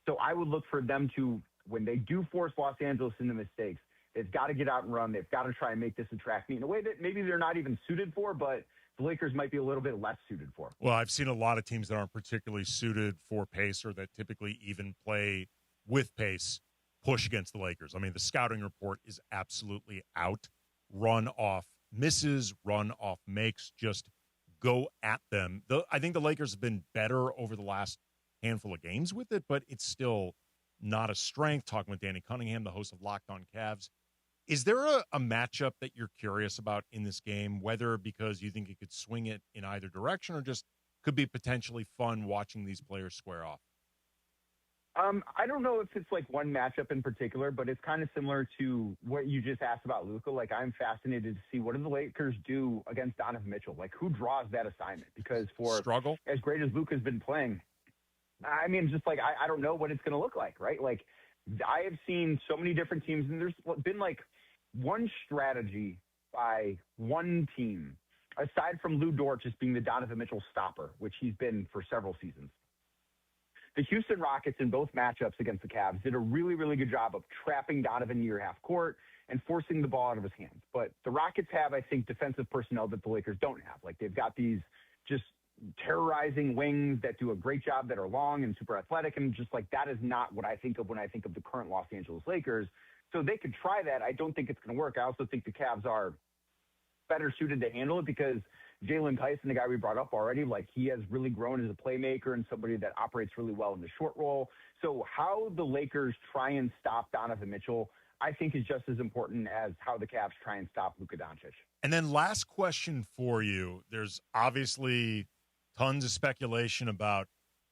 So I would look for them to, when they do force Los Angeles into mistakes, they've got to get out and run. They've got to try and make this a track meet in a way that maybe they're not even suited for, but the Lakers might be a little bit less suited for. Well, I've seen a lot of teams that aren't particularly suited for pace, or that typically even play with pace, push against the Lakers. I mean, the scouting report is absolutely out. Run off misses, run off makes, just go at them. I think the Lakers have been better over the last handful of games with it, but it's still not a strength. Talking with Danny Cunningham, the host of Locked On Cavs. Is there a matchup that you're curious about in this game, whether because you think you could swing it in either direction or just could be potentially fun watching these players square off? I don't know if it's one matchup in particular, but it's kind of similar to what you just asked about Luka. I'm fascinated to see what do the Lakers do against Donovan Mitchell. Who draws that assignment? Because for struggle, as great as Luka's been playing, I mean, just I don't know what it's going to look like, right? I have seen so many different teams, and there's been one strategy by one team, aside from Lou Dort just being the Donovan Mitchell stopper, which he's been for several seasons. The Houston Rockets in both matchups against the Cavs did a really, really good job of trapping Donovan near half court and forcing the ball out of his hands. But the Rockets have, I think, defensive personnel that the Lakers don't have. They've got these just terrorizing wings that do a great job, that are long and super athletic, and just that is not what I think of when I think of the current Los Angeles Lakers. So they could try that. I don't think it's going to work. I also think the Cavs are better suited to handle it because Jalen Tyson, the guy we brought up already, he has really grown as a playmaker and somebody that operates really well in the short roll. So how the Lakers try and stop Donovan Mitchell, I think, is just as important as how the Cavs try and stop Luka Doncic. And then last question for you. There's obviously tons of speculation about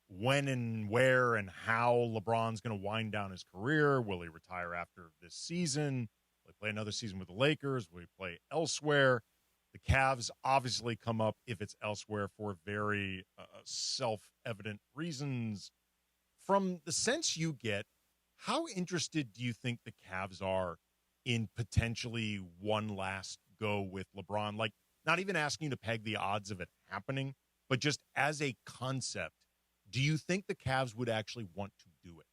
when and where and how LeBron's going to wind down his career. Will he retire after this season? Will he play another season with the Lakers? Will he play elsewhere? The Cavs obviously come up, if it's elsewhere, for very self-evident reasons. From the sense you get, how interested do you think the Cavs are in potentially one last go with LeBron? Not even asking you to peg the odds of it happening, but just as a concept, do you think the Cavs would actually want to do it?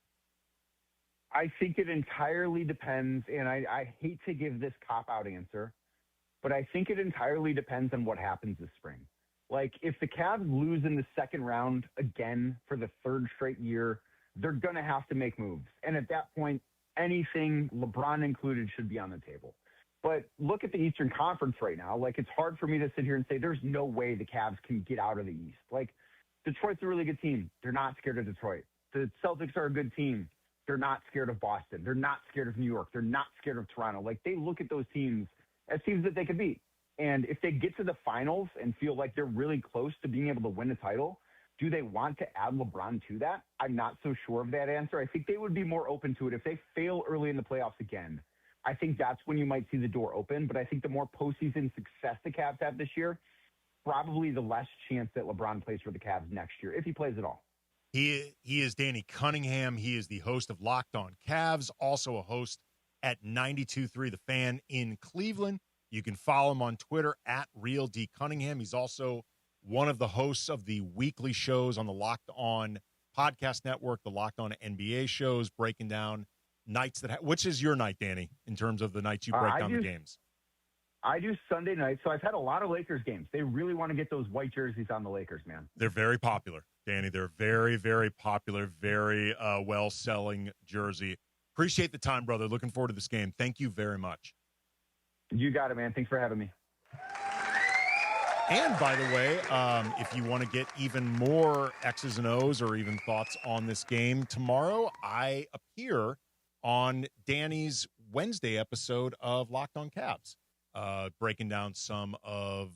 I think it entirely depends, and I hate to give this cop-out answer, but I think it entirely depends on what happens this spring. If the Cavs lose in the second round again for the third straight year, they're going to have to make moves. And at that point, anything, LeBron included, should be on the table. But look at the Eastern Conference right now. It's hard for me to sit here and say there's no way the Cavs can get out of the East. Detroit's a really good team. They're not scared of Detroit. The Celtics are a good team. They're not scared of Boston. They're not scared of New York. They're not scared of Toronto. They look at those teams as teams that they could beat. And if they get to the finals and feel like they're really close to being able to win a title, Do they want to add LeBron to that? I'm not so sure of that answer. I think they would be more open to it if they fail early in the playoffs again. I think that's when you might see the door open. But I think the more postseason success the Cavs have this year, probably the less chance that LeBron plays for the Cavs next year, if he plays at all. He is Danny Cunningham. He is the host of Locked On Cavs, also a host at 92.3 The Fan in Cleveland. You can follow him on Twitter at RealDCunningham. He's also one of the hosts of the weekly shows on the Locked On Podcast Network, the Locked On NBA shows, breaking down nights that which is your night, Danny, in terms of the nights you break down the games? I do Sunday night, so I've had a lot of Lakers games. They really want to get those white jerseys on the Lakers, man. They're very popular, Danny. They're very, very popular, very well-selling jersey. Appreciate the time, brother. Looking forward to this game. Thank you very much. You got it, man. Thanks for having me. And by the way, if you want to get even more X's and O's or even thoughts on this game tomorrow, I appear on Danny's Wednesday episode of Locked On Cavs, breaking down some of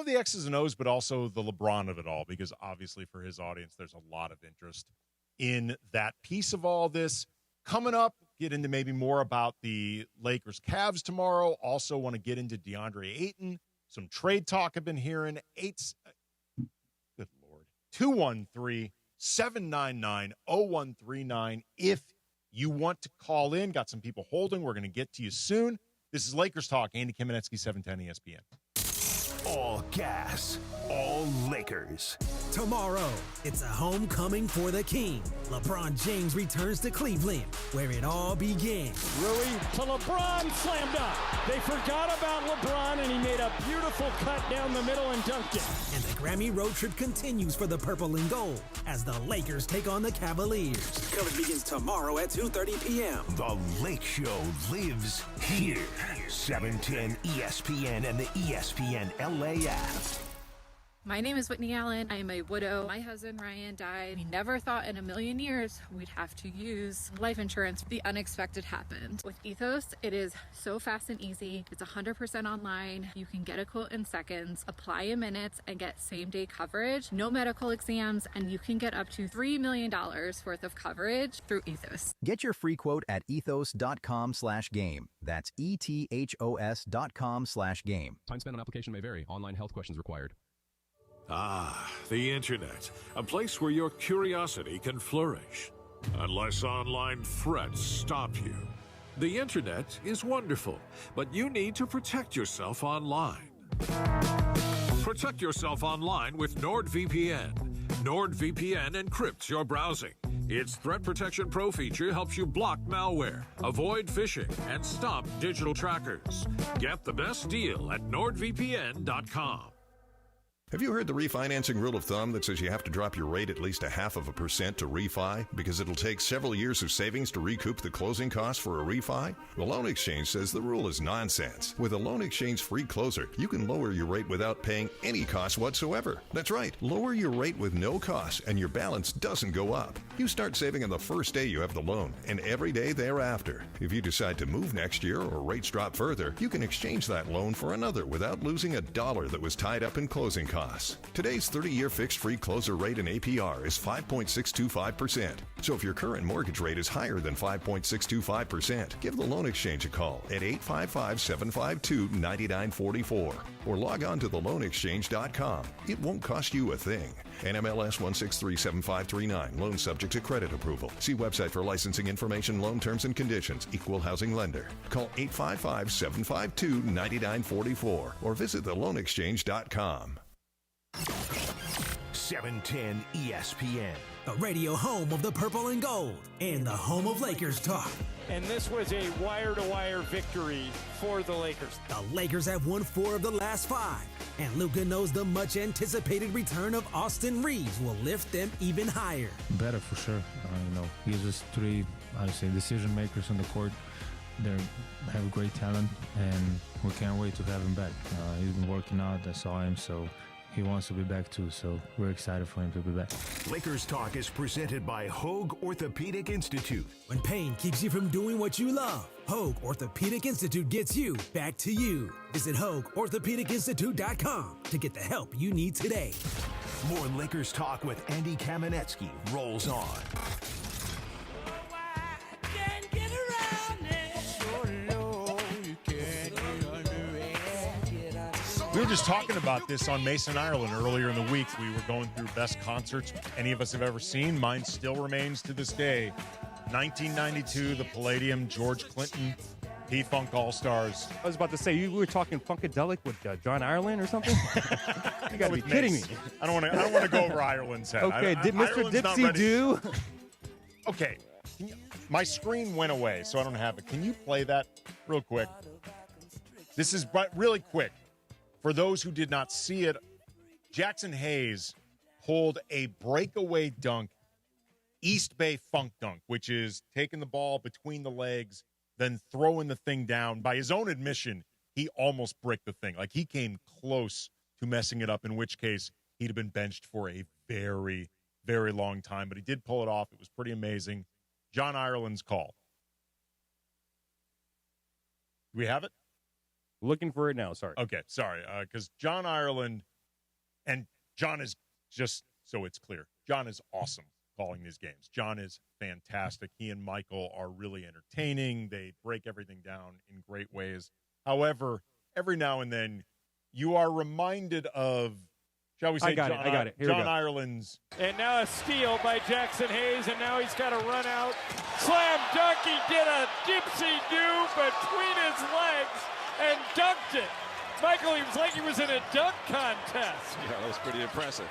the X's and O's, but also the LeBron of it all, because obviously for his audience, there's a lot of interest in that piece of all this. Coming up, get into maybe more about the Lakers Cavs tomorrow. Also want to get into DeAndre Ayton. Some trade talk I've been hearing. Good Lord. 213-799-0139. If you want to call in, got some people holding. We're going to get to you soon. This is Lakers Talk. Andy Kamenetsky, 710 ESPN. All gas, all Lakers. Tomorrow, it's a homecoming for the King. LeBron James returns to Cleveland, where it all began. Rui to LeBron, slam dunk. They forgot about LeBron, and he made a beautiful cut down the middle and dunked it. And the Grammy road trip continues for the purple and gold as the Lakers take on the Cavaliers. Coverage begins tomorrow at 2:30 p.m. The Lake Show lives here. 710 ESPN and the ESPN LA app. My name is Whitney Allen. I am a widow. My husband, Ryan, died. We never thought in a million years we'd have to use life insurance. The unexpected happened. With Ethos, it is so fast and easy. It's 100% online. You can get a quote in seconds, apply in minutes, and get same-day coverage. No medical exams, and you can get up to $3 million worth of coverage through Ethos. Get your free quote at ethos.com/game. That's ETHOS.com/game. Time spent on application may vary. Online health questions required. Ah, the Internet, a place where your curiosity can flourish, unless online threats stop you. The Internet is wonderful, but you need to protect yourself online. Protect yourself online with NordVPN. NordVPN encrypts your browsing. Its Threat Protection Pro feature helps you block malware, avoid phishing, and stop digital trackers. Get the best deal at NordVPN.com. Have you heard the refinancing rule of thumb that says you have to drop your rate at least 0.5% to refi because it'll take several years of savings to recoup the closing costs for a refi? The Loan Exchange says the rule is nonsense. With a Loan Exchange free closer, you can lower your rate without paying any cost whatsoever. That's right, lower your rate with no cost and your balance doesn't go up. You start saving on the first day you have the loan and every day thereafter. If you decide to move next year or rates drop further, you can exchange that loan for another without losing a dollar that was tied up in closing costs. Today's 30-year fixed-free closer rate in APR is 5.625%. So if your current mortgage rate is higher than 5.625%, give the Loan Exchange a call at 855-752-9944 or log on to theloanexchange.com. It won't cost you a thing. NMLS 1637539. Loan subject to credit approval. See website for licensing information, loan terms and conditions. Equal housing lender. Call 855-752-9944 or visit theloanexchange.com. 710 ESPN. The radio home of the purple and gold and the home of Lakers talk. And this was a wire-to-wire victory for the Lakers. The Lakers have won 4 of the last 5. And Luka knows the much-anticipated return of Austin Reeves will lift them even higher. Better for sure. He has 3, decision makers on the court. They have great talent, and we can't wait to have him back. He's been working out. I saw him, so he wants to be back too, so we're excited for him to be back. Lakers Talk is presented by Hoag Orthopedic Institute. When pain keeps you from doing what you love, Hoag Orthopedic Institute gets you back to you. Visit HoagOrthopedicInstitute.com to get the help you need today. More Lakers talk with Andy Kamenetsky rolls on. We were just talking about this on Mason, Ireland earlier in the week. We were going through best concerts any of us have ever seen. Mine still remains to this day. 1992, the Palladium, George Clinton, P-Funk All-Stars. I was about to say, you were talking Funkadelic with John Ireland or something? You got to be kidding me. I don't want to go over Ireland's head. Okay, did Mr. Dipsy do? Okay, my screen went away, so I don't have it. Can you play that real quick? This is really quick. For those who did not see it, Jackson Hayes pulled a breakaway dunk, East Bay funk dunk, which is taking the ball between the legs, then throwing the thing down. By his own admission, he almost bricked the thing. Like, he came close to messing it up, in which case he'd have been benched for a very, very long time. But he did pull it off. It was pretty amazing. John Ireland's call. Do we have it? Looking for it now, sorry. Okay, sorry. Because John Ireland, and John is, just so it's clear, John is awesome calling these games. John is fantastic. He and Michael are really entertaining. They break everything down in great ways. However, every now and then, you are reminded of, shall we say, I got it. Here John Ireland's. And now a steal by Jackson Hayes, and now he's got to run out. Slam dunk, he did a dipsy-do between his legs and dunked it. Michael, he was like he was in a dunk contest. Yeah, that was pretty impressive.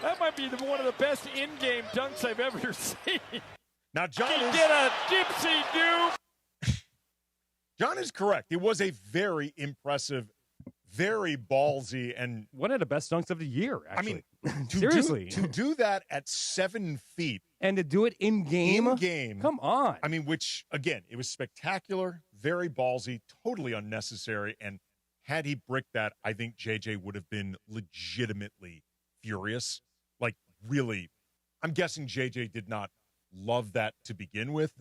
That might be one of the best in-game dunks I've ever seen. Now, John did a dipsy-do. John is correct. It was a very impressive, very ballsy, and one of the best dunks of the year, actually. I mean, seriously. To do that at 7 feet. And to do it in game? In game. Come on. I mean, which, again, it was spectacular, very ballsy, totally unnecessary, and had he bricked that, I think JJ would have been legitimately furious. Like, really, I'm guessing JJ did not love that to begin with.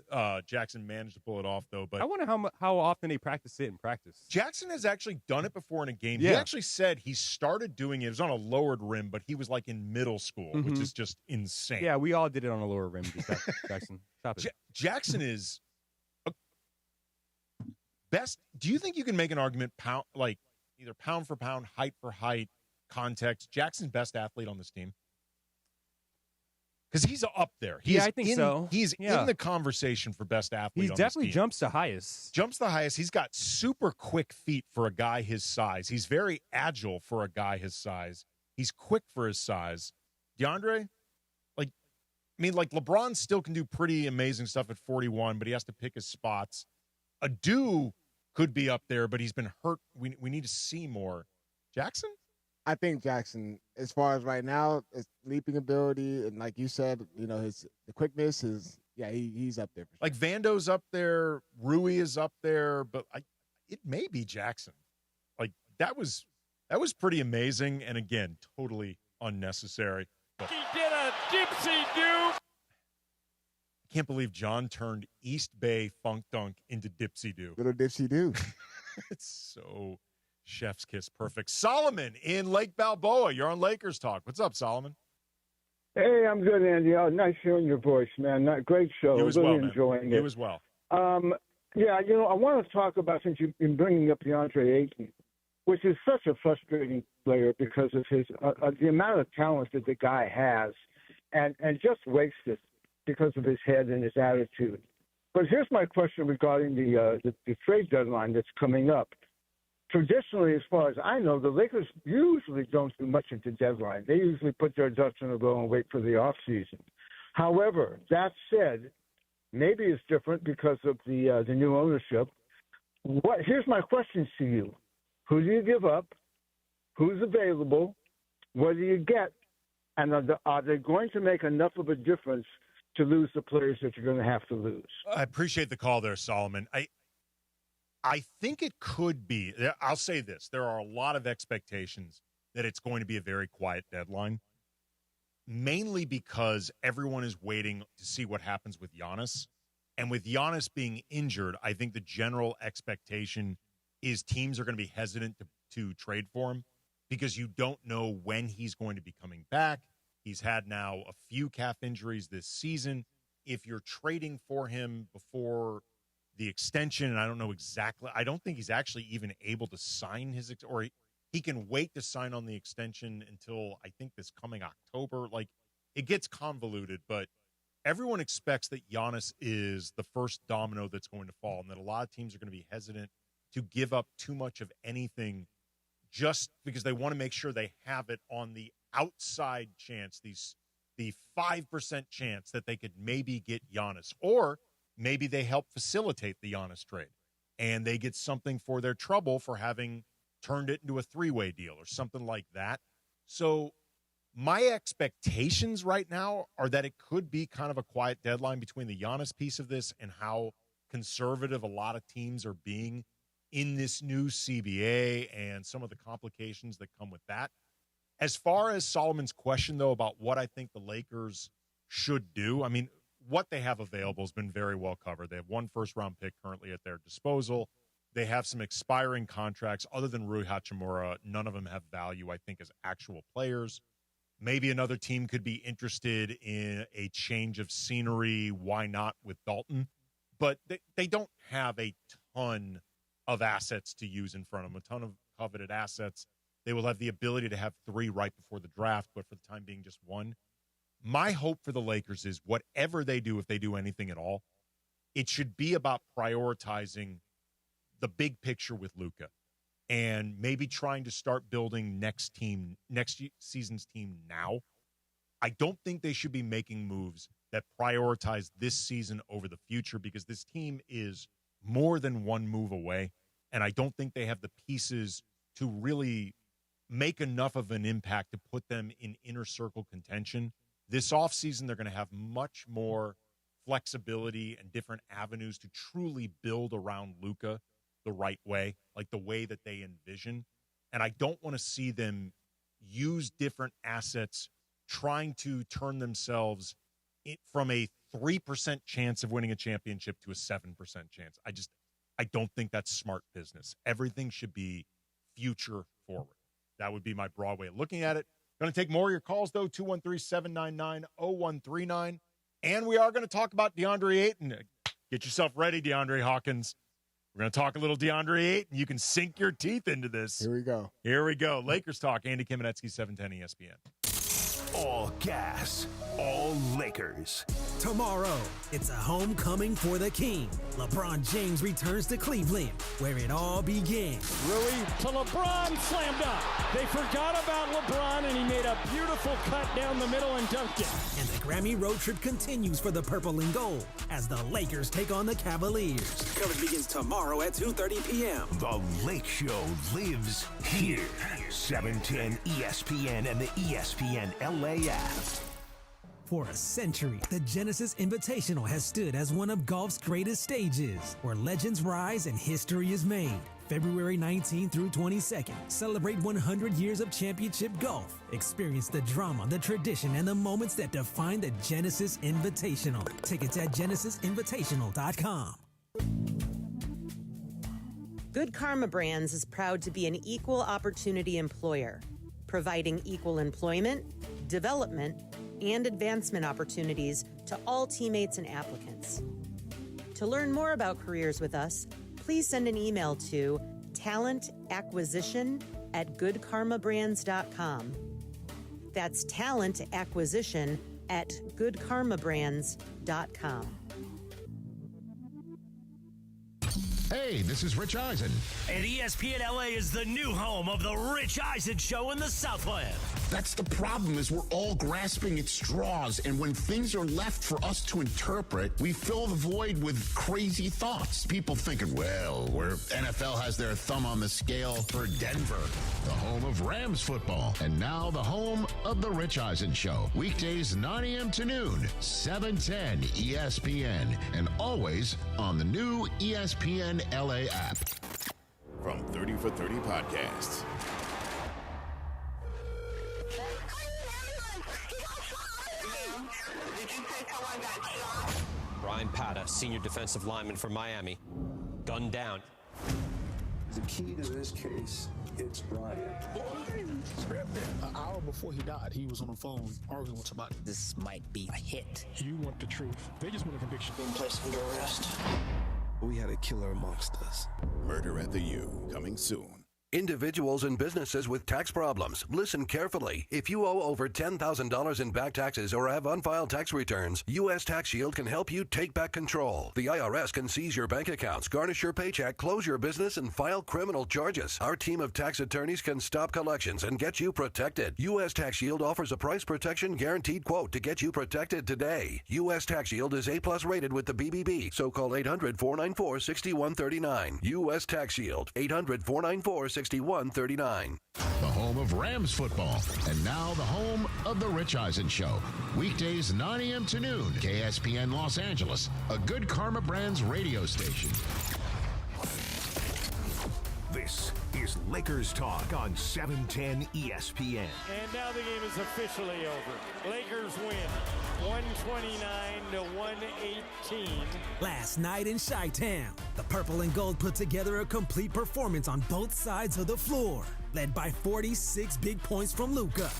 Jackson managed to pull it off, though. But I wonder how often they practice it in practice. Jackson has actually done it before in a game. Yeah. He actually said he started doing it. It was on a lowered rim, but he was like in middle school, which is just insane. Yeah, we all did it on a lower rim, Jackson. Stop it. Jackson is best. Do you think you can make an argument, either pound for pound, height for height, context? Jackson's best athlete on this team? Because he's up there. I think so. He's in the conversation for best athlete. He definitely jumps the highest. Jumps the highest. He's got super quick feet for a guy his size. He's very agile for a guy his size. He's quick for his size. DeAndre, LeBron still can do pretty amazing stuff at 41, but he has to pick his spots. Adu could be up there, but he's been hurt. We need to see more. Jackson? I think Jackson, as far as right now, his leaping ability and like you said, the quickness is, he's up there. For sure. Like Vando's up there, Rui is up there, but it may be Jackson. Like that was pretty amazing, and again, totally unnecessary. But He did a dipsy-do. I can't believe John turned East Bay funk dunk into dipsy-do. Little dipsy-do. It's so chef's kiss perfect. Solomon in Lake Balboa. You're on Lakers Talk. What's up, Solomon? Hey, I'm good, Andy. Nice hearing your voice, man. Great show. You as really well, man. enjoying it. You as well. I want to talk about, since you've been bringing up DeAndre Ayton, which is such a frustrating player because of his the amount of talent that the guy has, and just wastes it because of his head and his attitude. But here's my question regarding the trade deadline that's coming up. Traditionally, as far as I know, the Lakers usually don't do much at the deadline. They usually put their ducks in a row and wait for the offseason. However, that said, maybe it's different because of the new ownership. Here's my questions to you. Who do you give up? Who's available? What do you get? And are they going to make enough of a difference to lose the players that you're going to have to lose? I appreciate the call there, Solomon. I think it could be. I'll say this. There are a lot of expectations that it's going to be a very quiet deadline, mainly because everyone is waiting to see what happens with Giannis. And with Giannis being injured, I think the general expectation is teams are going to be hesitant to trade for him. because you don't know when he's going to be coming back. He's had now a few calf injuries this season. If you're trading for him before the extension, and I don't know exactly, I don't think he's actually even able to sign his, or he can wait to sign on the extension until I think this coming October. Like, it gets convoluted, but everyone expects that Giannis is the first domino that's going to fall, and that a lot of teams are going to be hesitant to give up too much of anything just because they want to make sure they have it on the outside chance, the 5% chance that they could maybe get Giannis, or maybe they help facilitate the Giannis trade and they get something for their trouble for having turned it into a three-way deal or something like that. So my expectations right now are that it could be kind of a quiet deadline between the Giannis piece of this and how conservative a lot of teams are being in this new CBA and some of the complications that come with that. As far as Solomon's question, though, about what I think the Lakers should do, I mean, what they have available has been very well covered. They have one first-round pick currently at their disposal. They have some expiring contracts. Other than Rui Hachimura, none of them have value, I think, as actual players. Maybe another team could be interested in a change of scenery. Why not with Dalton? But they don't have a ton of assets to use in front of them, a ton of coveted assets. They will have the ability to have 3 right before the draft, but for the time being, just 1. My hope for the Lakers is whatever they do, if they do anything at all, it should be about prioritizing the big picture with Luka and maybe trying to start building next season's team now. I don't think they should be making moves that prioritize this season over the future, because this team is more than one move away, and I don't think they have the pieces to really make enough of an impact to put them in inner circle contention. This offseason, they're going to have much more flexibility and different avenues to truly build around Luka the right way, like the way that they envision. And I don't want to see them use different assets trying to turn themselves from a 3% chance of winning a championship to a 7% chance. I don't think that's smart business. Everything should be future forward. That would be my broad way of looking at it. Going to take more of your calls, though, 213-799-0139. And we are going to talk about DeAndre Ayton. Get yourself ready, DeAndre Hawkins. We're going to talk a little DeAndre Ayton. You can sink your teeth into this. Here we go. Here we go. Lakers talk. Andy Kamenetsky, 710 ESPN. All gas, all Lakers. Tomorrow, it's a homecoming for the King. LeBron James returns to Cleveland, where it all began. Rui to LeBron, slam dunk. They forgot about LeBron, and he made a beautiful cut down the middle and dunked it. And the Grammy road trip continues for the purple and gold as the Lakers take on the Cavaliers. Coverage begins tomorrow at 2:30 p.m. The Lake Show lives here. 710 ESPN and the ESPN LA app. For a century, the Genesis Invitational has stood as one of golf's greatest stages, where legends rise and history is made. February 19th through 22nd, celebrate 100 years of championship golf. Experience the drama, the tradition, and the moments that define the Genesis Invitational. Tickets at genesisinvitational.com. Good Karma Brands is proud to be an equal opportunity employer, providing equal employment, development, and advancement opportunities to all teammates and applicants. To learn more about careers with us, please send an email to talentacquisition@goodkarmabrands.com. That's talentacquisition@goodkarmabrands.com. Hey, this is Rich Eisen. And ESPN LA is the new home of the Rich Eisen Show in the Southland. That's the problem, is we're all grasping at straws, and when things are left for us to interpret, we fill the void with crazy thoughts. People thinking, well, where NFL has their thumb on the scale for Denver, the home of Rams football, and now the home of the Rich Eisen Show. Weekdays 9 a.m. to noon, 710 ESPN, and always on the new ESPN LA app. From 30 for 30 Podcasts. Ryan Pata, senior defensive lineman from Miami, gunned down. The key to this case It's Brian. An hour before he died, he was on the phone arguing with somebody. This might be a hit. You want the truth. They just want a conviction. Being placed under arrest. We had a killer amongst us. Murder at the U, coming soon. Individuals and businesses with tax problems, listen carefully. If you owe over $10,000 in back taxes or have unfiled tax returns, U.S. Tax Shield can help you take back control. The IRS can seize your bank accounts, garnish your paycheck, close your business, and file criminal charges. Our team of tax attorneys can stop collections and get you protected. U.S. Tax Shield offers a price protection guaranteed quote to get you protected today. U.S. Tax Shield is A+ rated with the BBB, so call 800-494-6139. U.S. Tax Shield, 800-494-6139. The home of Rams football, and now the home of The Rich Eisen Show. Weekdays 9 a.m. to noon, KSPN Los Angeles, a Good Karma Brands radio station. This is Lakers Talk on 710 ESPN. And now the game is officially over. Lakers win 129 to 118. Last night in Chi-Town, the Purple and Gold put together a complete performance on both sides of the floor, led by 46 big points from Luka.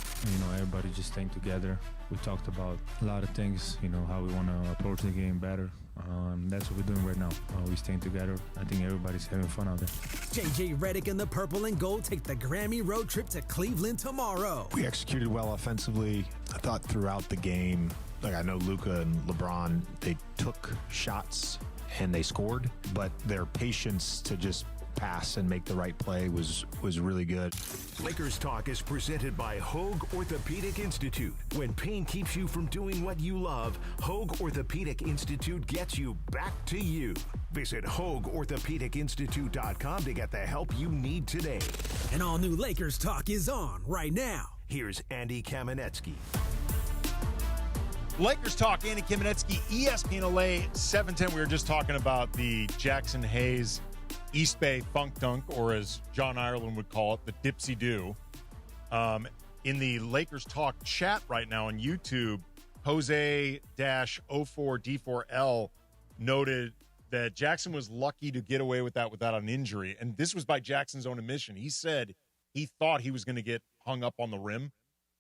Everybody just staying together. We talked about a lot of things, how we want to approach the game better. That's what we're doing right now. We're staying together. I think everybody's having fun out there. JJ Redick and the Purple and Gold take the Grammy road trip to Cleveland tomorrow. We executed well offensively. I thought throughout the game, I know Luka and LeBron, they took shots and they scored, but their patience to just pass and make the right play was really good. Lakers Talk is presented by Hoag Orthopedic Institute. When pain keeps you from doing what you love, Hoag Orthopedic Institute gets you back to you. Visit HoagOrthopedicInstitute.com to get the help you need today. And all new Lakers Talk is on right now. Here's Andy Kamenetsky. Lakers Talk, Andy Kamenetsky, ESPN LA 710. We were just talking about the Jackson Hayes East Bay Funk Dunk, or as John Ireland would call it, the Dipsy Do. In the Lakers Talk chat right now on YouTube, Jose-04D4L noted that Jackson was lucky to get away with that without an injury. And this was by Jackson's own admission. He said he thought he was going to get hung up on the rim,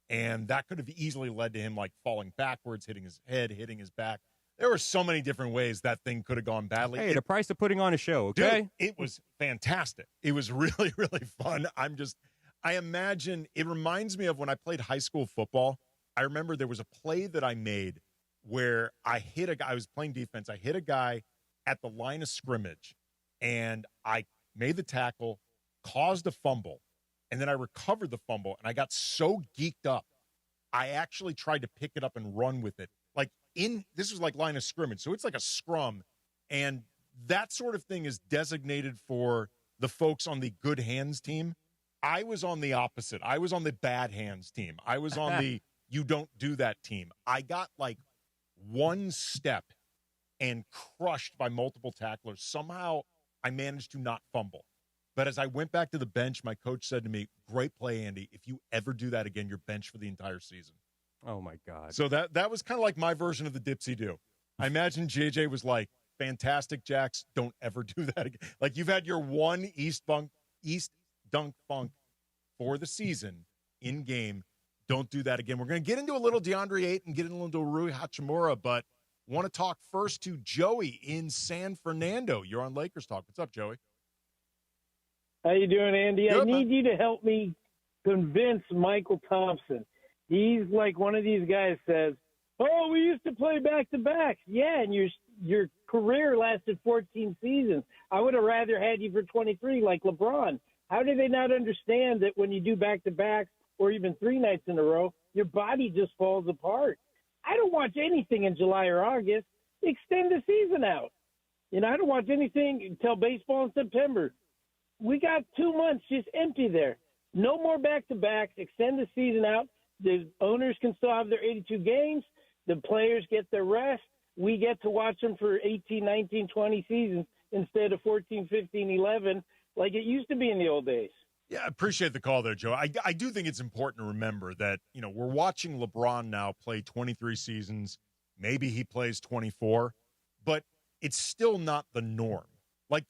and that could have easily led to him falling backwards, hitting his head, hitting his back. There were so many different ways that thing could have gone badly. Hey, the price of putting on a show, okay? Dude, it was fantastic. It was really, really fun. I imagine, it reminds me of when I played high school football. I remember there was a play that I made where I hit a guy. I was playing defense. I hit a guy at the line of scrimmage, and I made the tackle, caused a fumble, and then I recovered the fumble, and I got so geeked up, I actually tried to pick it up and run with it. This was like line of scrimmage, so it's like a scrum, and that sort of thing is designated for the folks on the good hands team. I was on the opposite. I was on the bad hands team. I was on the you don't do that team. I got one step and crushed by multiple tacklers. Somehow I managed to not fumble. But as I went back to the bench, my coach said to me, "Great play, Andy. If you ever do that again, you're benched for the entire season." Oh, my God. So that was kind of like my version of the Dipsy Do. I imagine JJ was like, "Fantastic, Jax. Don't ever do that again." You've had your one East Dunk Funk for the season in game. Don't do that again. We're going to get into a little DeAndre Ayton, get into a little Rui Hachimura, but want to talk first to Joey in San Fernando. You're on Lakers Talk. What's up, Joey? How you doing, Andy? Good, I need you to help me convince Michael Thompson. He's like one of these guys says, "Oh, we used to play back-to-back." Yeah, and your career lasted 14 seasons. I would have rather had you for 23 like LeBron. How do they not understand that when you do back-to-backs or even 3 nights in a row, your body just falls apart? I don't watch anything in July or August. Extend the season out. I don't watch anything until baseball in September. We got 2 months just empty there. No more back-to-backs. Extend the season out. The owners can still have their 82 games. The players get their rest. We get to watch them for 18, 19, 20 seasons instead of 14, 15, 11 like it used to be in the old days. Yeah, I appreciate the call there, Joe. I do think it's important to remember that, we're watching LeBron now play 23 seasons. Maybe he plays 24, but it's still not the norm.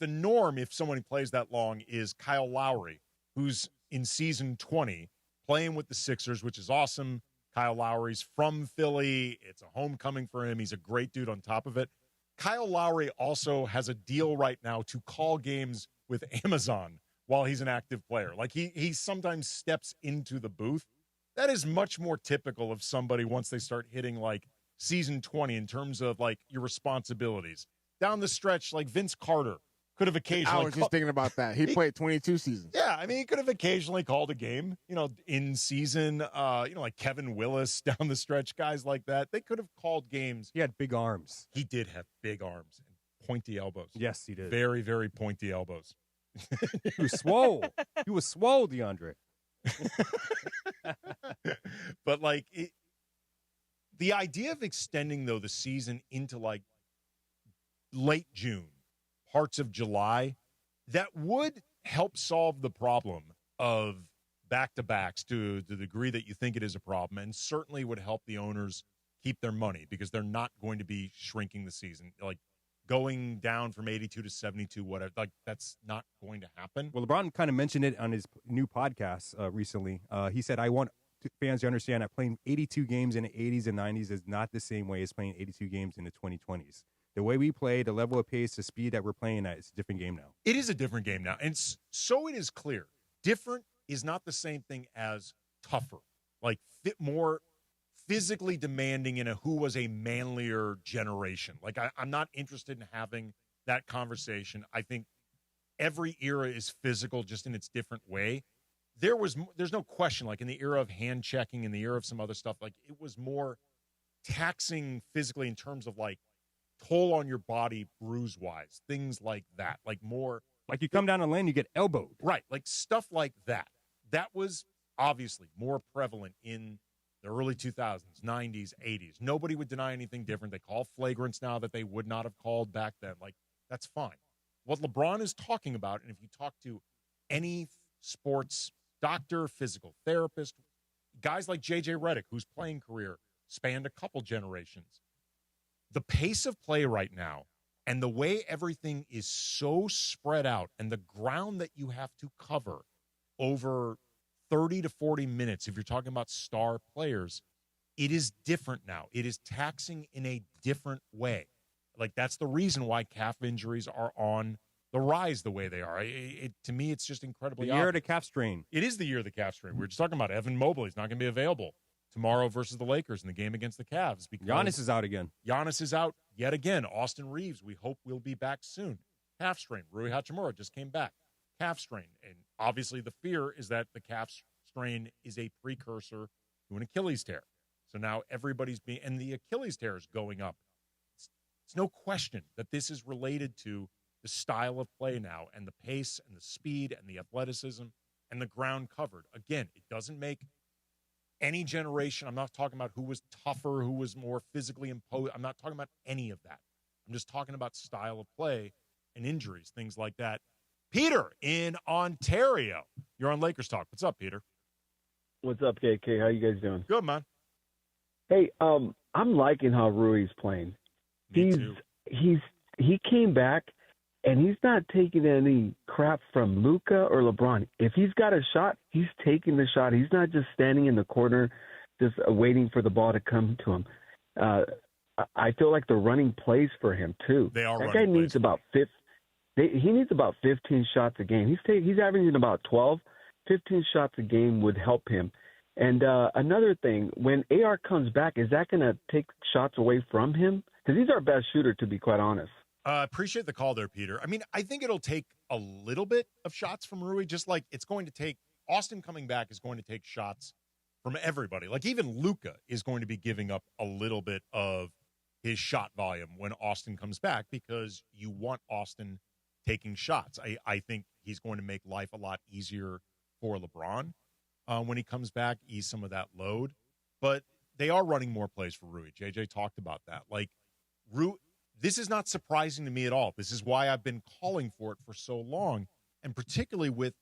The norm, if someone plays that long, is Kyle Lowry, who's in season 20, playing with the Sixers, which is awesome. Kyle Lowry's from Philly. It's a homecoming for him. He's a great dude on top of it. Kyle Lowry also has a deal right now to call games with Amazon while he's an active player. Like he sometimes steps into the booth. That is much more typical of somebody once they start hitting like season 20 in terms of like your responsibilities. Down the stretch, like Vince Carter could have occasionally. I was just thinking about that. He played 22 seasons. Yeah, I mean, he could have occasionally called a game, in season. Like Kevin Willis down the stretch, guys like that. They could have called games. He had big arms. He did have big arms and pointy elbows. Yes, he did. Very, very pointy elbows. He was swole. He was swole, DeAndre. But like the idea of extending though the season into like late June, parts of July, that would help solve the problem of back-to-backs to the degree that you think it is a problem, and certainly would help the owners keep their money because they're not going to be shrinking the season. Like going down from 82 to 72, whatever, like that's not going to happen. Well, LeBron kind of mentioned it on his new podcast recently. He said, I want fans to understand that playing 82 games in the 80s and 90s is not the same way as playing 82 games in the 2020s. The way we play, the level of pace, the speed that we're playing at, it's a different game now. It is a different game now. And so it is clear. Different is not the same thing as tougher, like more physically demanding in who was a manlier generation. Like I'm not interested in having that conversation. I think every era is physical just in its different way. There's no question, like in the era of hand checking, in the era of some other stuff, like it was more taxing physically in terms of like toll on your body bruise wise, things like that, like more like you come down the lane, you get elbowed, right? Like stuff like that. That was obviously more prevalent in the early 2000s, 90s, 80s. Nobody would deny anything different. They call flagrants now that they would not have called back then. Like that's fine. What LeBron is talking about, and if you talk to any sports doctor, physical therapist, guys like JJ Redick, whose playing career spanned a couple generations, the pace of play right now and the way everything is so spread out and the ground that you have to cover over 30 to 40 minutes, if you're talking about star players, it is different now. It is taxing in a different way. Like that's the reason why calf injuries are on the rise the way they are. To me, it's just incredibly the year of the calf strain. It is the year of the calf strain. We were just talking about Evan Mobley's not going to be available tomorrow versus the Lakers in the game against the Cavs. Because Giannis is out again. Giannis is out yet again. Austin Reeves, we hope will be back soon. Calf strain. Rui Hachimura just came back. Calf strain. And obviously the fear is that the calf strain is a precursor to an Achilles tear. So now everybody's being, and the Achilles tear is going up. It's no question that this is related to the style of play now and the pace and the speed and the athleticism and the ground covered. Again, it doesn't make any generation. I'm not talking about who was tougher, who was more physically imposed. I'm not talking about any of that. I'm just talking about style of play and injuries, things like that. Peter in Ontario. You're on Lakers Talk. What's up, Peter? What's up, KK? How you guys doing? Good, man. Hey, I'm liking how Rui's playing. He came back and he's not taking any crap from Luka or LeBron. If he's got a shot, he's taking the shot. He's not just standing in the corner, just waiting for the ball to come to him. I feel like they're running plays for him too. They are. That guy needs about 15. He needs about 15 shots a game. He's averaging about 12. 15 shots a game would help him. And another thing, when AR comes back, is that going to take shots away from him? Because he's our best shooter, to be quite honest. Appreciate the call there, Peter. I mean, I think it'll take a little bit of shots from Rui, just like it's going to take Austin coming back is going to take shots from everybody. Like even Luka is going to be giving up a little bit of his shot volume when Austin comes back because you want Austin taking shots. I think he's going to make life a lot easier for LeBron when he comes back, ease some of that load. But they are running more plays for Rui. JJ talked about that. Like Rui. This is not surprising to me at all. This is why I've been calling for it for so long, and particularly with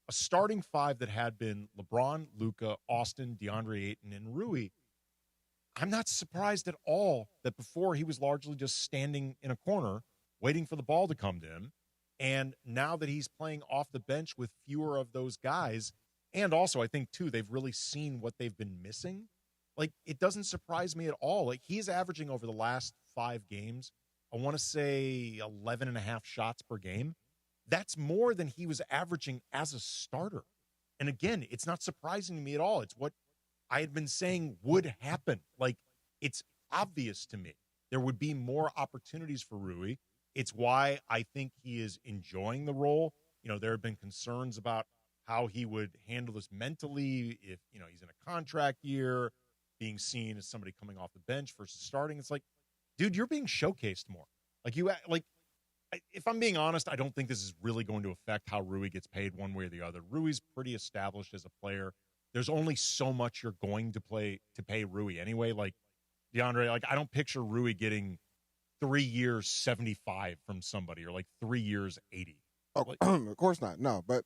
a starting five that had been LeBron, Luka, Austin, DeAndre Ayton, and Rui. I'm not surprised at all that before he was largely just standing in a corner waiting for the ball to come to him, and now that he's playing off the bench with fewer of those guys, And also, I think, too, they've really seen what they've been missing. Like, it doesn't surprise me at all. Like, he's averaging over the last 5 games, I want to say 11.5 shots per game. That's more than he was averaging as a starter. And again, it's not surprising to me at all. It's what I had been saying would happen. Like, it's obvious to me there would be more opportunities for Rui. It's why I think he is enjoying the role. You know, there have been concerns about how he would handle this mentally if, you know, he's in a contract year, being seen as somebody coming off the bench versus starting. It's like, dude, you're being showcased more. If I'm being honest, I don't think this is really going to affect how Rui gets paid one way or the other. Rui's pretty established as a player. There's only so much you're going to pay Rui anyway. Like, DeAndre, like, I don't picture Rui getting 3 years 75 from somebody, or like 3 years 80. Oh, of course not. No, but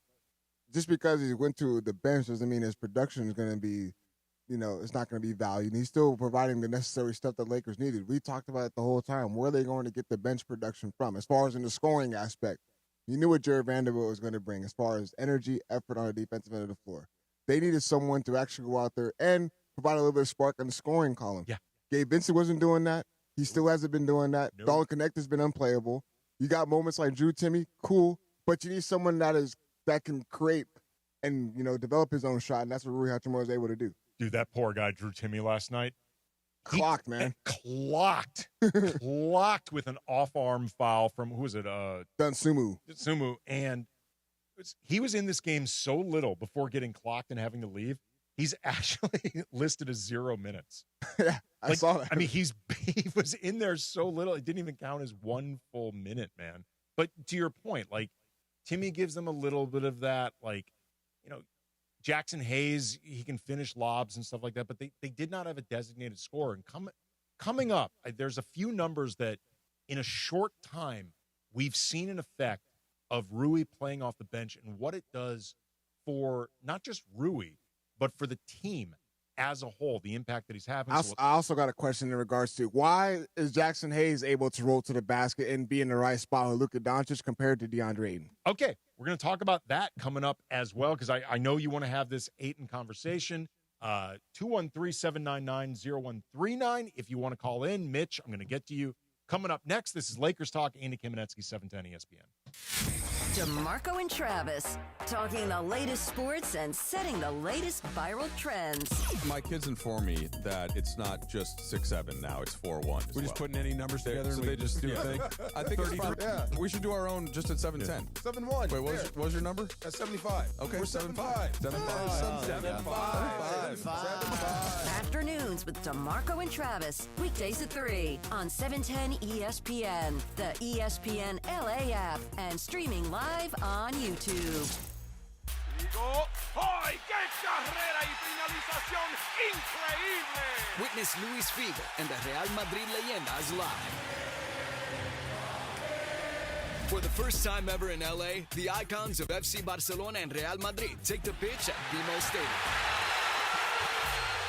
just because he went to the bench doesn't mean his production is going to be, you know, it's not going to be valued. He's still providing the necessary stuff that Lakers needed. We talked about it the whole time. Where are they going to get the bench production from? As far as in the scoring aspect, you knew what Jared Vanderbilt was going to bring as far as energy, effort on the defensive end of the floor. They needed someone to actually go out there and provide a little bit of spark in the scoring column. Yeah. Gabe Vincent wasn't doing that. He still hasn't been doing that. Nope. Dalton Connect has been unplayable. You got moments like Drew Timme, cool, but you need someone that can create and, you know, develop his own shot, and that's what Rui Hachimura was able to do. Dude, that poor guy, Drew Timme, last night. Clocked, man. Clocked with an off-arm foul from, who was it? Sumu. And he was in this game so little before getting clocked and having to leave. He's actually listed as 0 minutes. Yeah, I saw that. I mean, he was in there so little, it didn't even count as 1 full minute, man. But to your point, like, Timme gives them a little bit of that, like, you know, Jackson Hayes, he can finish lobs and stuff like that, but they did not have a designated scorer. And coming up, there's a few numbers that in a short time we've seen an effect of Rui playing off the bench and what it does for not just Rui, but for the team as a whole, the impact that he's having. I also got a question in regards to why is Jackson Hayes able to roll to the basket and be in the right spot with Luka Doncic compared to DeAndre Ayton? Okay, we're going to talk about that coming up as well, because I know you want to have this Ayton conversation. 213-799-0139 if you want to call in. Mitch, I'm going to get to you. Coming up next, this is Lakers Talk. Andy Kamenetsky, 710 ESPN. DeMarco and Travis, talking the latest sports and setting the latest viral trends. My kids inform me that it's not just 6'7" now, it's 4'1". We're just putting any numbers together, so and they just do a thing. I think it's probably, we should do our own just at 7'10". 7'1". Wait, what was your number? That's 75. Okay, we're 7'5". 7'5". Afternoons with DeMarco and Travis, weekdays at 3 on 710 ESPN, the ESPN LA app, and streaming live on YouTube. ¡Ay, qué carrera y finalización increíble! Witness Luis Figo and the Real Madrid Leyendas live. For the first time ever in LA, the icons of FC Barcelona and Real Madrid take the pitch at BMO Stadium.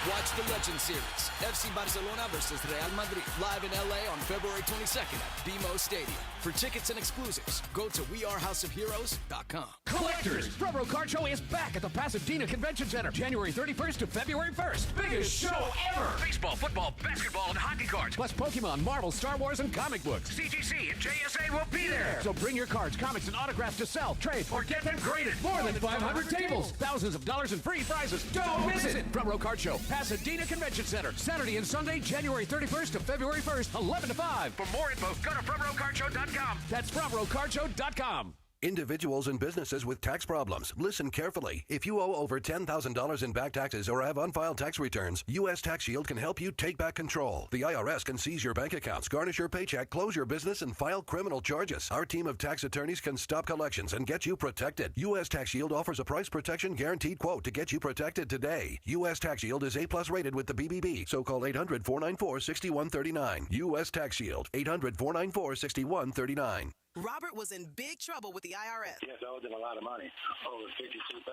Watch the Legend Series, FC Barcelona versus Real Madrid, live in LA on February 22nd at BMO Stadium. For tickets and exclusives, go to wearehouseofheroes.com. Collectors, Pro Card Show is back at the Pasadena Convention Center, January 31st to February 1st. Biggest show ever! Baseball, football, basketball, and hockey cards, plus Pokemon, Marvel, Star Wars, and comic books. CGC and JSA will be there. So bring your cards, comics, and autographs to sell, trade, or get them graded. More than 500 tables, thousands of dollars in free prizes. Don't miss it! Pro Card Show, Pasadena Convention Center, Saturday and Sunday, January 31st to February 1st, 11 to 5. For more info, go to ProRoCardShow.com. That's ProRoCardShow.com. Individuals and businesses with tax problems. Listen carefully. If you owe over $10,000 in back taxes or have unfiled tax returns, U.S. Tax Shield can help you take back control. The IRS can seize your bank accounts, garnish your paycheck, close your business, and file criminal charges. Our team of tax attorneys can stop collections and get you protected. U.S. Tax Shield offers a price protection guaranteed quote to get you protected today. U.S. Tax Shield is A+ rated with the BBB, so call 800-494-6139. U.S. Tax Shield, 800-494-6139. Robert was in big trouble with the IRS. Yes, I owed them a lot of money, over $52,000.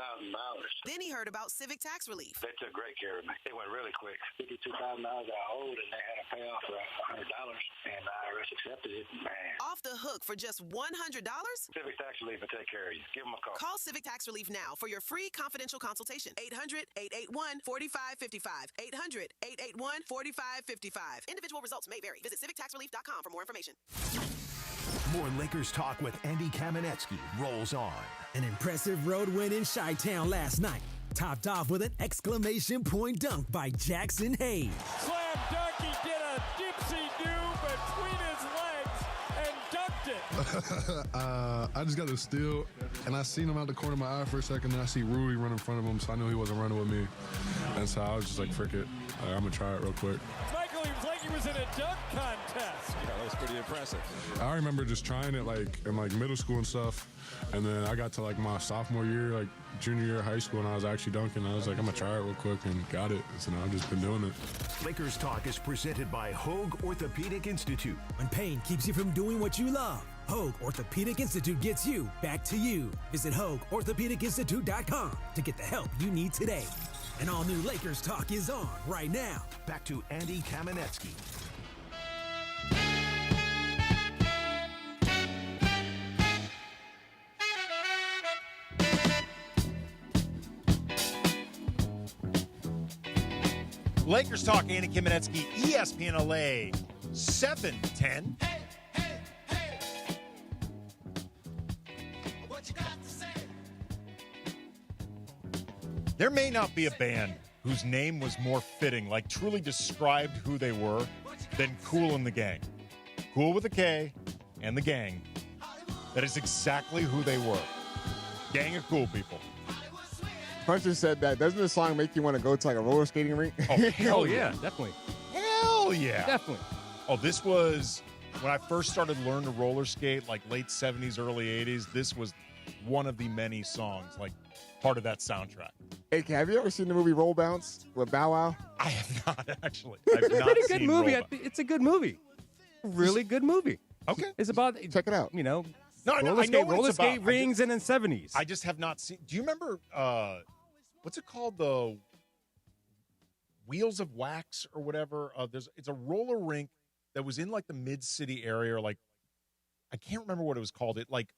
Then he heard about civic tax relief. They took great care of me. It went really quick. $52,000 I owed, and they had to pay off for $100, and the IRS accepted it. Man. Off the hook for just $100? Civic tax relief will take care of you. Give them a call. Call Civic Tax Relief now for your free confidential consultation. 800-881-4555. 800-881-4555. Individual results may vary. Visit civictaxrelief.com for more information. More Lakers talk with Andy Kamenetsky rolls on. An impressive road win in Chi-Town last night, topped off with an exclamation point dunk by Jackson Hayes. Slam dunk, he did a dipsy-do between his legs and dunked it. I just got the steal, and I seen him out the corner of my eye for a second, and I see Rudy run in front of him, so I knew he wasn't running with me. And so I was just like, frick it. I'm going to try it real quick. Michael, he was like he was in a dunk contest. Yeah, that was pretty impressive. I remember just trying it like in like middle school and stuff, and then I got to like my sophomore year, like junior year of high school, and I was actually dunking. I was like, I'm gonna try it real quick, and got it. So now I've just been doing it. Lakers talk is presented by Hoag Orthopedic Institute. When pain keeps you from doing what you love, Hoag Orthopedic Institute gets you back to you. Visit HoagOrthopedicInstitute.com to get the help you need today. And all new Lakers talk is on right now. Back to Andy Kamenetsky. Lakers talk, Andy Kamenetsky, ESPN LA, 7:10. There may not be a band whose name was more fitting, like truly described who they were, than Kool and the Gang. Kool with a K and the Gang. That is exactly who they were. Gang of cool people. Puncher said that. Doesn't this song make you want to go to like a roller skating rink? Oh, hell yeah, definitely. Hell yeah. Definitely. Oh, this was when I first started learning to roller skate, like late 70s, early 80s. This was one of the many songs, like part of that soundtrack. Hey, have you ever seen the movie Roll Bounce with Bow Wow? I have not, actually. It's a pretty good movie. Roll It's a good movie. Really good movie. Okay. It's about, check it out. You know, No, I know what roller it's skate about. rings and in 70s. I just have not seen. Do you remember, what's it called? The Wheels of Wax or whatever? It's a roller rink that was in like the mid-city area, or like, I can't remember what it was called. It like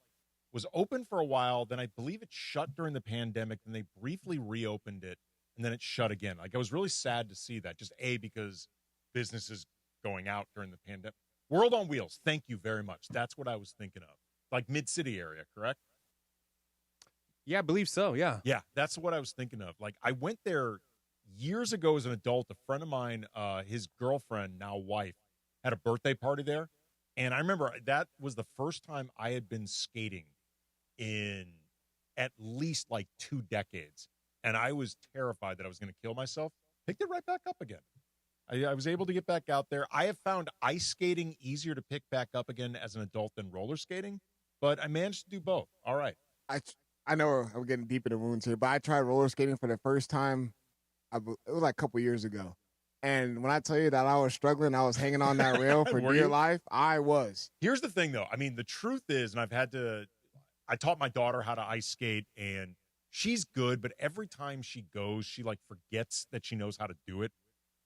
was open for a while, then I believe it shut during the pandemic, and they briefly reopened it, and then it shut again. Like, I was really sad to see that, just because business is going out during the pandemic. World on Wheels, thank you very much. That's what I was thinking of. Like mid-city area, correct? Yeah, I believe so, yeah. Yeah, that's what I was thinking of. Like, I went there years ago as an adult. A friend of mine, his girlfriend, now wife, had a birthday party there. And I remember that was the first time I had been skating in at least like 2 decades. And I was terrified that I was going to kill myself. Picked it right back up again. I was able to get back out there. I have found ice skating easier to pick back up again as an adult than roller skating, but I managed to do both. All right. I know I'm getting deep in the wounds here, but I tried roller skating for the first time. It was like a couple years ago. And when I tell you that I was struggling, I was hanging on that rail for dear life, I was. Here's the thing, though. I mean, the truth is, and I taught my daughter how to ice skate, and she's good, but every time she goes, she like forgets that she knows how to do it,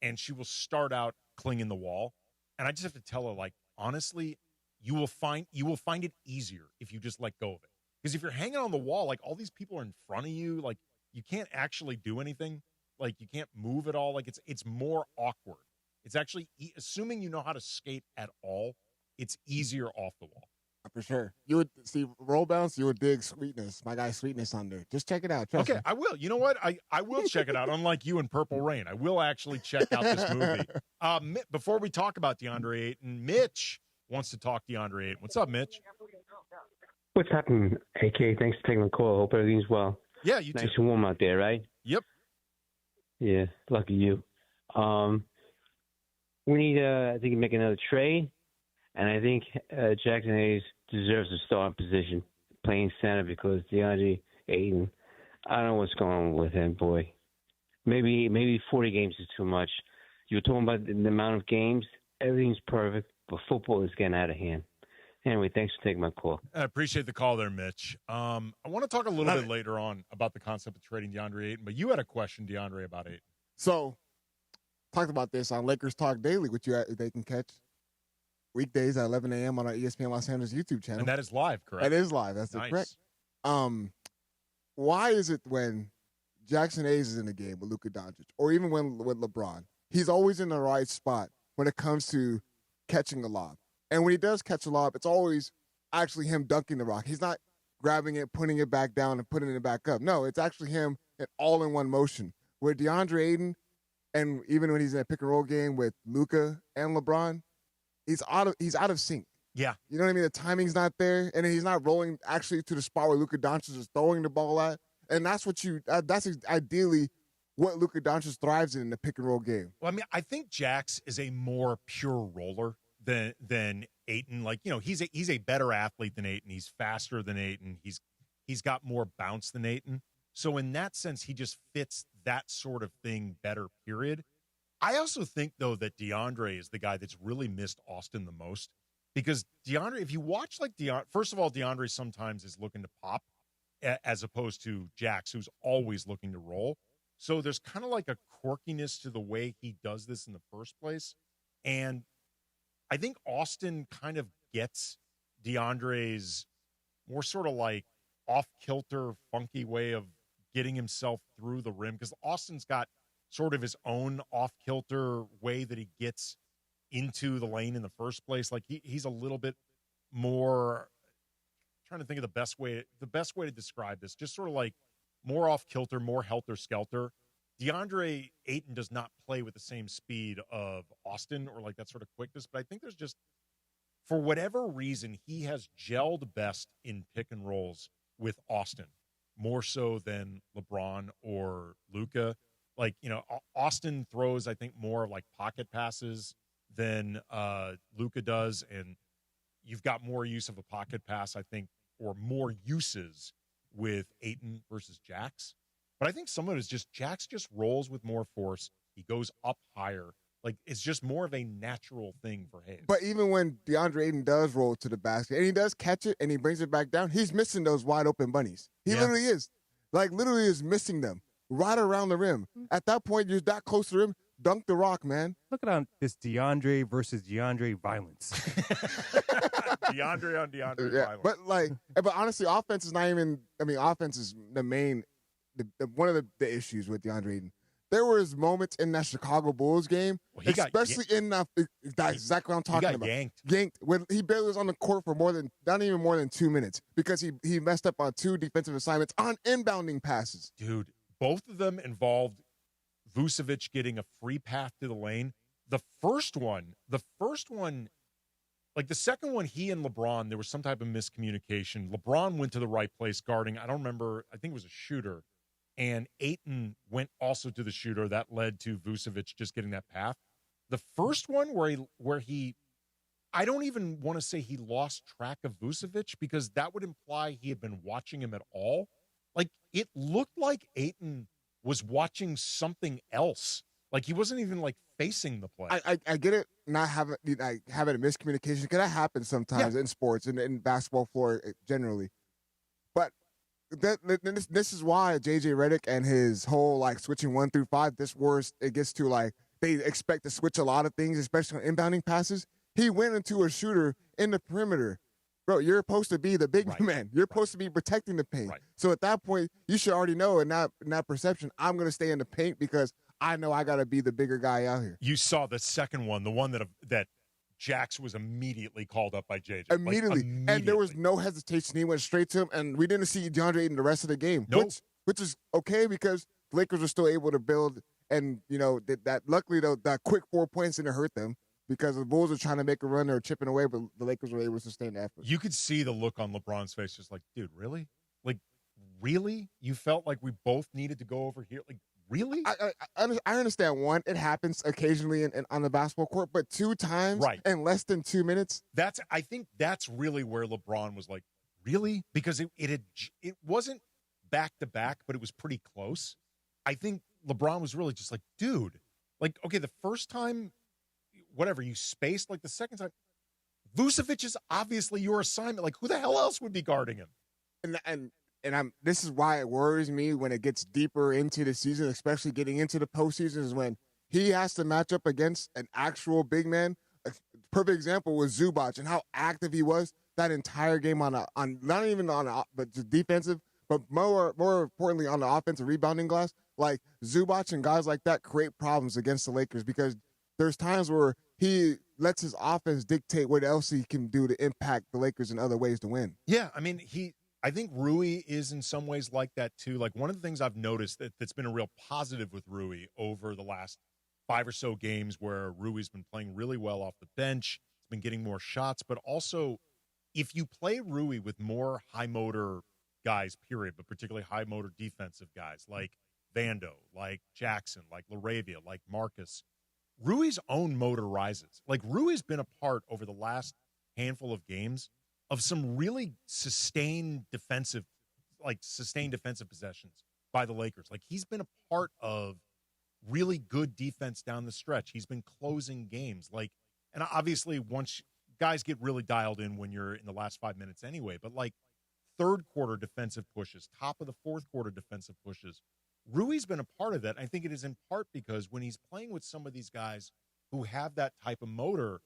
and she will start out clinging the wall. And I just have to tell her, like, honestly, you will find it easier if you just let go of it. Because if you're hanging on the wall, like, all these people are in front of you, like, you can't actually do anything. Like, you can't move at all. Like, it's more awkward. It's actually, assuming you know how to skate at all, it's easier off the wall. For sure. You would see Roll Bounce, you would dig Sweetness, my guy Sweetness on there. Just check it out. Trust me. I will. You know what? I will check it out. Unlike you in Purple Rain, I will actually check out this movie. Before we talk about DeAndre Ayton, Mitch wants to talk DeAndre Ayton. What's up, Mitch? What's happening, AK? Thanks for taking the call. Hope everything's well. Yeah, you nice too. and warm out there, right? Yep. Yeah, lucky you. We need, I think, to make another trade, and I think Jackson Hayes deserves a starting position, playing center, because DeAndre Ayton, I don't know what's going on with him, boy. Maybe 40 games is too much. You were talking about the amount of games. Everything's perfect, but football is getting out of hand. Anyway, thanks for taking my call. I appreciate the call there, Mitch. I want to talk a little bit later on about the concept of trading DeAndre Ayton, but you had a question, DeAndre, about Ayton. So, talked about this on Lakers Talk Daily, which they can catch weekdays at 11 a.m. on our ESPN Los Angeles YouTube channel. And that is live, correct? That is live. That's nice. Correct. Why is it when Jackson Hayes is in the game with Luka Doncic, or even when with LeBron, he's always in the right spot when it comes to catching a lob? And when he does catch a lob, it's always actually him dunking the rock. He's not grabbing it, putting it back down, and putting it back up. No, it's actually him in all-in-one motion. Where DeAndre Ayton, and even when he's in a pick-and-roll game with Luka and LeBron, he's out of sync. Yeah. You know what I mean? The timing's not there, and he's not rolling actually to the spot where Luka Doncic is throwing the ball at. And that's that's ideally what Luka Doncic thrives in the pick-and-roll game. Well, I mean, I think Jax is a more pure roller than Ayton. Like, you know, he's a better athlete than Ayton. He's faster than Ayton. He's got more bounce than Ayton. So in that sense, he just fits that sort of thing better, period. I also think, though, that DeAndre is the guy that's really missed Austin the most. Because DeAndre, if you watch like first of all, DeAndre sometimes is looking to pop as opposed to Jax, who's always looking to roll. So there's kind of like a quirkiness to the way he does this in the first place. And I think Austin kind of gets DeAndre's more sort of like off-kilter, funky way of getting himself through the rim, because Austin's got sort of his own off-kilter way that he gets into the lane in the first place. Like he's a little bit more, trying to think of the best way to describe this, just sort of like more off-kilter, more helter-skelter. DeAndre Ayton does not play with the same speed of Austin or like that sort of quickness, but I think there's just, for whatever reason, he has gelled best in pick and rolls with Austin, more so than LeBron or Luka. Like, you know, Austin throws, I think, more like pocket passes than Luka does, and you've got more use of a pocket pass, I think, or more uses with Ayton versus Jax. But I think some of it is just Jax just rolls with more force. He goes up higher. Like, it's just more of a natural thing for Hayes. But even when DeAndre Ayton does roll to the basket and he does catch it and he brings it back down, he's missing those wide open bunnies. He literally is. Like, literally is missing them right around the rim. At that point, you're that close to the rim. Dunk the rock, man. Look at this DeAndre versus DeAndre violence. DeAndre on DeAndre violence. But honestly, offense is not even, offense is the main, one of the issues with DeAndre Ayton. There was moments in that Chicago Bulls game, especially in that, that's exactly what I'm talking about. Yanked. When he barely was on the court for not even more than 2 minutes because he messed up on 2 defensive assignments on inbounding passes. Dude, both of them involved Vucevic getting a free path to the lane. The first one, like the second one, he and LeBron, there was some type of miscommunication. LeBron went to the right place guarding, I don't remember, I think it was a shooter. And Ayton went also to the shooter. That led to Vucevic just getting that path. The first one where he I don't even want to say he lost track of Vucevic, because that would imply he had been watching him at all. Like, it looked like Ayton was watching something else. Like, he wasn't even, like, facing the play. I get it, not having a miscommunication, because that happens sometimes in sports and in basketball floor generally. But this is why J.J. Redick and his whole, like, switching 1 through 5, this worse, it gets to, like, they expect to switch a lot of things, especially on inbounding passes. He went into a shooter in the perimeter. Bro, you're supposed to be the big man. You're supposed to be protecting the paint. So at that point, you should already know in that perception, I'm going to stay in the paint because I know I got to be the bigger guy out here. You saw the second one, the one that Jax was immediately called up by JJ. Immediately. And there was no hesitation. He went straight to him, and we didn't see DeAndre Ayton the rest of the game, which is okay because the Lakers were still able to build. And, you know, that luckily, though, that quick 4 points didn't hurt them because the Bulls were trying to make a run. They were chipping away, but the Lakers were able to sustain the effort. You could see the look on LeBron's face, just like, dude, really? Like, really? You felt like we both needed to go over here? Like, really? I understand, one, it happens occasionally on the basketball court, but 2 times in less than 2 minutes? I think that's really where LeBron was like, really? Because it wasn't back-to-back, but it was pretty close. I think LeBron was really just like, dude, like, okay, the first time, whatever, you spaced, like the second time, Vucevic is obviously your assignment. Like, who the hell else would be guarding him? And this is why it worries me when it gets deeper into the season, especially getting into the postseason, is when he has to match up against an actual big man. A perfect example was Zubac and how active he was that entire game on not even but just defensive, but more importantly on the offensive rebounding glass. Like Zubac and guys like that create problems against the Lakers because there's times where he lets his offense dictate what else he can do to impact the Lakers in other ways to win. Yeah, I mean, I think Rui is in some ways like that too. Like one of the things I've noticed that's been a real positive with Rui over the last 5 or so games where Rui's been playing really well off the bench, he's been getting more shots, but also if you play Rui with more high motor guys, period, but particularly high motor defensive guys like Vando, like Jackson, like LaRavia, like Marcus, Rui's own motor rises. Like Rui's been a part over the last handful of games of some really sustained defensive possessions by the Lakers. Like he's been a part of really good defense down the stretch. He's been closing games. Like, and obviously once guys get really dialed in when you're in the last 5 minutes anyway, but like third quarter defensive pushes, top of the fourth quarter defensive pushes, Rui's been a part of that. I think it is in part because when he's playing with some of these guys who have that type of motor,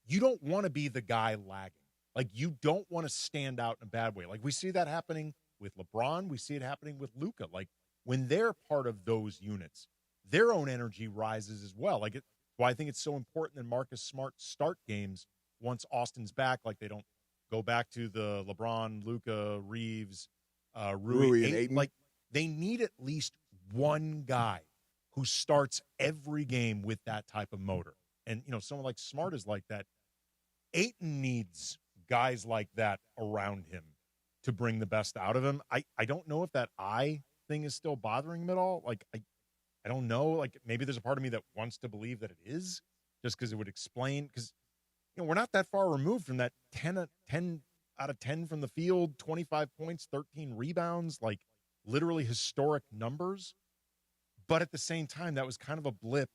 you don't want to be the guy lagging. Like, you don't want to stand out in a bad way. Like, we see that happening with LeBron. We see it happening with Luka. Like, when they're part of those units, their own energy rises as well. Like, why I think it's so important that Marcus Smart start games once Austin's back. Like, they don't go back to the LeBron, Luka, Reeves, Rui and Ayton. Like, they need at least one guy who starts every game with that type of motor. And, you know, someone like Smart is like that. Ayton needs guys like that around him to bring the best out of him. I don't know if that eye thing is still bothering him at all. Like, I don't know. Like, maybe there's a part of me that wants to believe that it is just because it would explain. Because, you know, we're not that far removed from that 10 out of 10 from the field, 25 points, 13 rebounds, like literally historic numbers. But at the same time, that was kind of a blip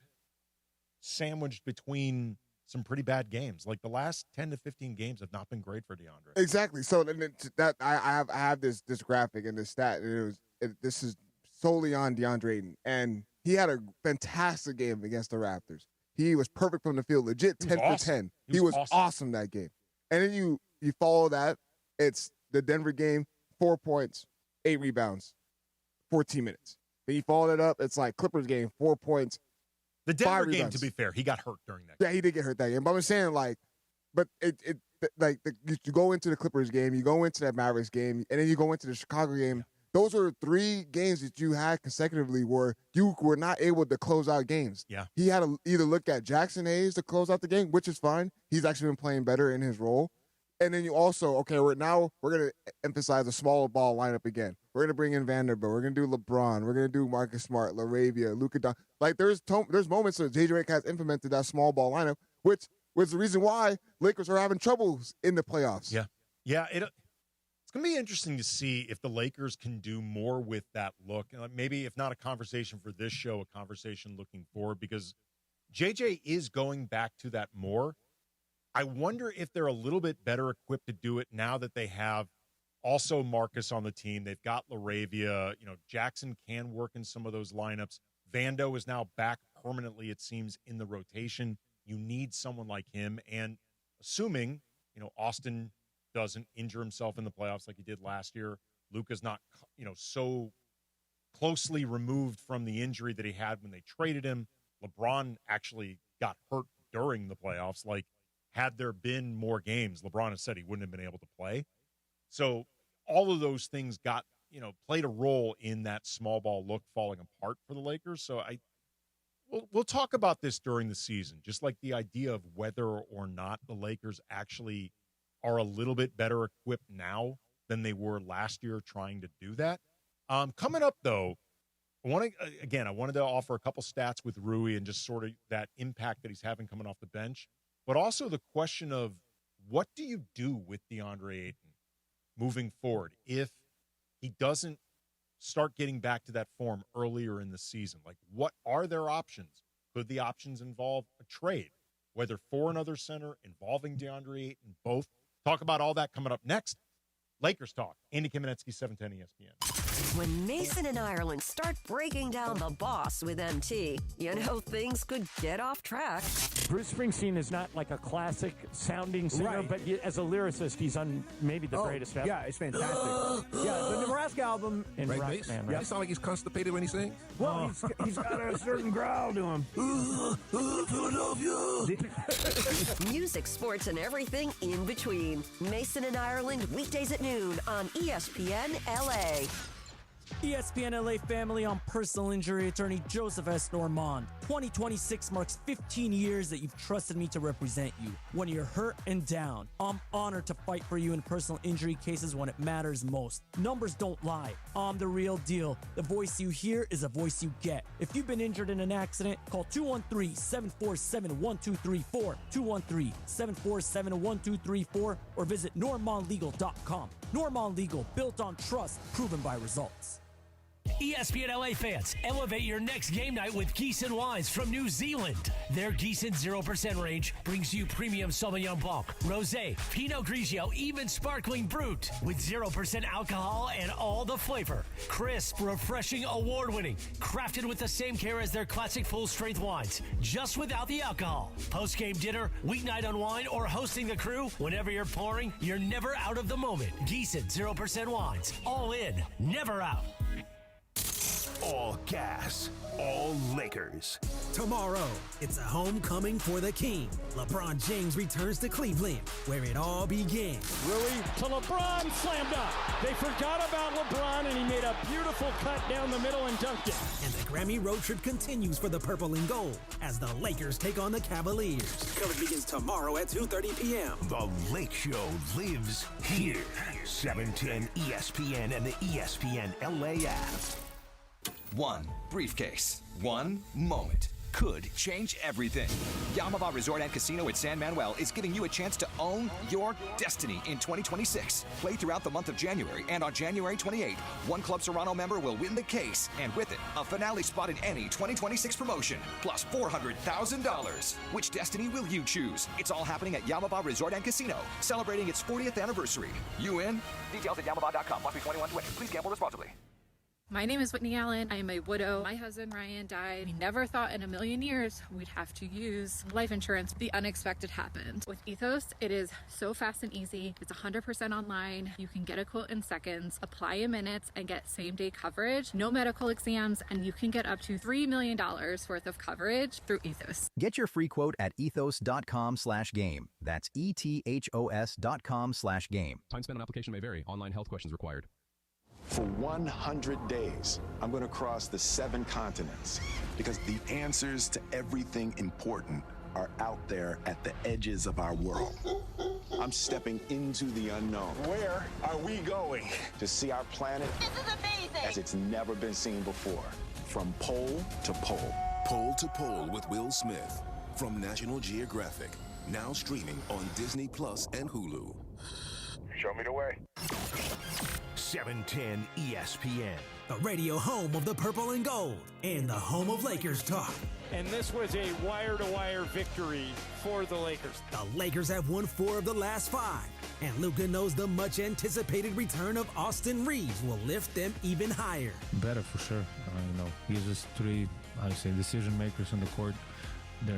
sandwiched between some pretty bad games. Like the last 10 to 15 games have not been great for DeAndre. Exactly. So that I have this graphic and this stat. And this is solely on DeAndre Ayton, and he had a fantastic game against the Raptors. He was perfect from the field, legit 10 for 10. He was awesome that game. And then you follow that. It's the Denver game, 4 points, 8 rebounds, 14 minutes. Then you follow that up. It's like Clippers game, 4 points. The Denver game, to be fair, he got hurt during that game. Yeah, he did get hurt that game. But I'm saying, like, you go into the Clippers game, you go into that Mavericks game, and then you go into the Chicago game. Yeah. Those are 3 games that you had consecutively where you were not able to close out games. Yeah. He had to either look at Jackson Hayes to close out the game, which is fine. He's actually been playing better in his role. And then you also, we're going to emphasize a smaller ball lineup again. We're going to bring in Vanderbilt. We're going to do LeBron. We're going to do Marcus Smart, LaRavia, Luka. Like, there's moments that J.J. Redick has implemented that small ball lineup, which was the reason why Lakers are having troubles in the playoffs. Yeah. Yeah, it's going to be interesting to see if the Lakers can do more with that look. Maybe, if not a conversation for this show, a conversation looking forward, because JJ is going back to that more. I wonder if they're a little bit better equipped to do it now that they have also Marcus on the team. They've got LaRavia. You know, Jackson can work in some of those lineups. Vando is now back permanently, it seems, in the rotation. You need someone like him. And assuming, you know, Austin doesn't injure himself in the playoffs like he did last year, Luka's not, you know, so closely removed from the injury that he had when they traded him. LeBron actually got hurt during the playoffs. Like, had there been more games, LeBron has said he wouldn't have been able to play. So all of those things got, you know, played a role in that small ball look falling apart for the Lakers. So we'll talk about this during the season, just like the idea of whether or not the Lakers actually are a little bit better equipped now than they were last year trying to do that. Coming up, though, I wanted to offer a couple stats with Rui and just sort of that impact that he's having coming off the bench, but also the question of what do you do with DeAndre Ayton moving forward if he doesn't start getting back to that form earlier in the season? Like, what are their options? Could the options involve a trade? whether for another center, involving DeAndre Ayton, both. Talk about all that coming up next. Lakers Talk. Andy Kamenetsky, 710 ESPN. When Mason and Ireland start breaking down the boss with MT, you know things could get off track. Bruce Springsteen is not like a classic sounding singer, but as a lyricist, he's on maybe the greatest ever. Yeah, it's fantastic. Yeah, the Nebraska album and right, Rock bass? Man. Yeah, it sounds like he's constipated when he sings. Well, he's got a certain growl to him. Philadelphia. Music, sports, and everything in between. Mason and Ireland, weekdays at noon on ESPN LA. ESPN LA family, I'm personal injury attorney Joseph S. Normand. 2026 marks 15 years that you've trusted me to represent you. When you're hurt and down, I'm honored to fight for you in personal injury cases when it matters most. Numbers don't lie. I'm the real deal. The voice you hear is a voice you get. If you've been injured in an accident, call 213-747-1234, 213-747-1234, or visit normandlegal.com. Normand Legal, built on trust, proven by results. ESPN LA fans, elevate your next game night with Gießen Wines from New Zealand. Their Gießen 0% range brings you premium Sauvignon Blanc, Rosé, Pinot Grigio, even Sparkling Brut with 0% alcohol and all the flavor. Crisp, refreshing, award-winning, crafted with the same care as their classic full-strength wines, just without the alcohol. Post-game dinner, weeknight unwind, or hosting the crew, whenever you're pouring, you're never out of the moment. Gießen 0% wines, all in, never out. All gas, all Lakers. Tomorrow, it's a homecoming for the King. LeBron James returns to Cleveland, where it all began. Rui to LeBron, slam dunk. They forgot about LeBron, and he made a beautiful cut down the middle and dunked it. And the Grammy road trip continues for the purple and gold as the Lakers take on the Cavaliers. Coverage begins tomorrow at 2:30 p.m. The Lake Show lives here. 710 ESPN and the ESPN LA app. One briefcase, one moment could change everything. Yamava Resort and Casino at San Manuel is giving you a chance to own your destiny in 2026. Play throughout the month of January, and on January 28th, one Club Serrano member will win the case, and with it, a finale spot in any 2026 promotion, plus $400,000. Which destiny will you choose? It's all happening at Yamava Resort and Casino, celebrating its 40th anniversary. You in? Details at yamava.com. Must be 21 to win. Please gamble responsibly. My name is Whitney Allen. I am a widow. My husband Ryan died. We never thought in a million years we'd have to use life insurance. The unexpected happened. With Ethos, it is so fast and easy. It's 100% online. You can get a quote in seconds, apply in minutes, and get same-day coverage. No medical exams, and you can get up to $3 million worth of coverage through Ethos. Get your free quote at ethos.com/game. That's ETHOS.com/game. Time spent on application may vary. Online health questions required. For 100 days, I'm going to cross the 7 continents because the answers to everything important are out there at the edges of our world. I'm stepping into the unknown. Where are we going? To see our planet as it's never been seen before, from pole to pole. Pole to Pole with Will Smith from National Geographic, now streaming on Disney Plus and Hulu. Show me the way. 710 ESPN. The radio home of the purple and gold and the home of Lakers talk. And this was a wire-to-wire victory for the Lakers. The Lakers have won 4 of the last 5. And Luka knows the much-anticipated return of Austin Reeves will lift them even higher. Better for sure. He's just 3, decision makers on the court. They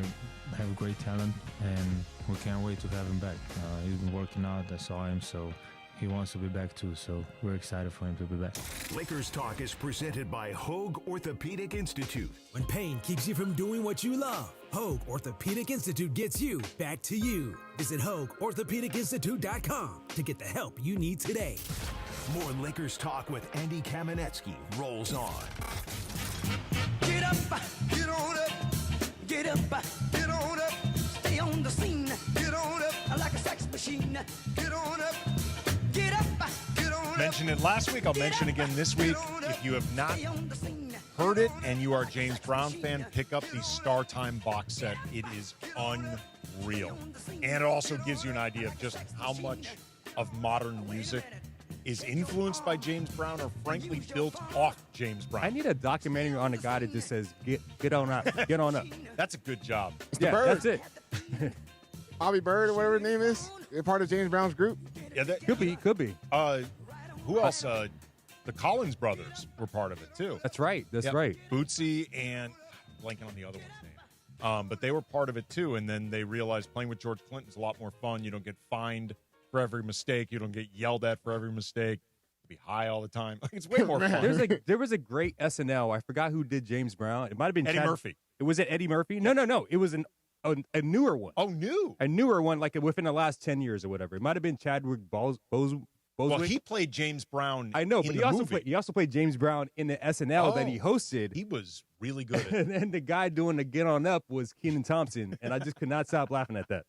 have great talent, and we can't wait to have him back. He's been working out. I saw him, so he wants to be back too, so we're excited for him to be back. Lakers Talk is presented by Hoag Orthopedic Institute. When pain keeps you from doing what you love, Hoag Orthopedic Institute gets you back to you. Visit HoagOrthopedicInstitute.com to get the help you need today. More Lakers Talk with Andy Kamenetsky rolls on. Get up, get on up, get up, get on up, stay on the scene, get on up, like a sex machine, get on up. Get up, get on. Mentioned it last week. I'll mention again this week. If you have not heard it and you are a James Brown fan, pick up the Star Time box set. It is unreal. And it also gives you an idea of just how much of modern music is influenced by James Brown or frankly built off James Brown. I need a documentary on a guy that just says, get on up, get on up. That's a good job. Yeah, that's it. Bobby Bird or whatever his name is. They're part of James Brown's group. Yeah, that Could be. Who else? The Collins brothers were part of it too. That's right. That's Yep. right. Bootsy and blanking on the other one's name. But they were part of it too. And then they realized playing with George Clinton's a lot more fun. You don't get fined for every mistake. You don't get yelled at for every mistake. You be high all the time. It's way more fun. There was a great SNL. I forgot who did James Brown. It might have been Eddie Murphy. Was it Eddie Murphy? No. It was a newer one. Oh, new. A newer one, like within the last 10 years or whatever. It might have been Chadwick Boseman. Well, he played James Brown. I know, in but the he also played James Brown in the SNL that he hosted. He was really good at it. And then the guy doing the Get On Up was Kenan Thompson, and I just could not stop laughing at that.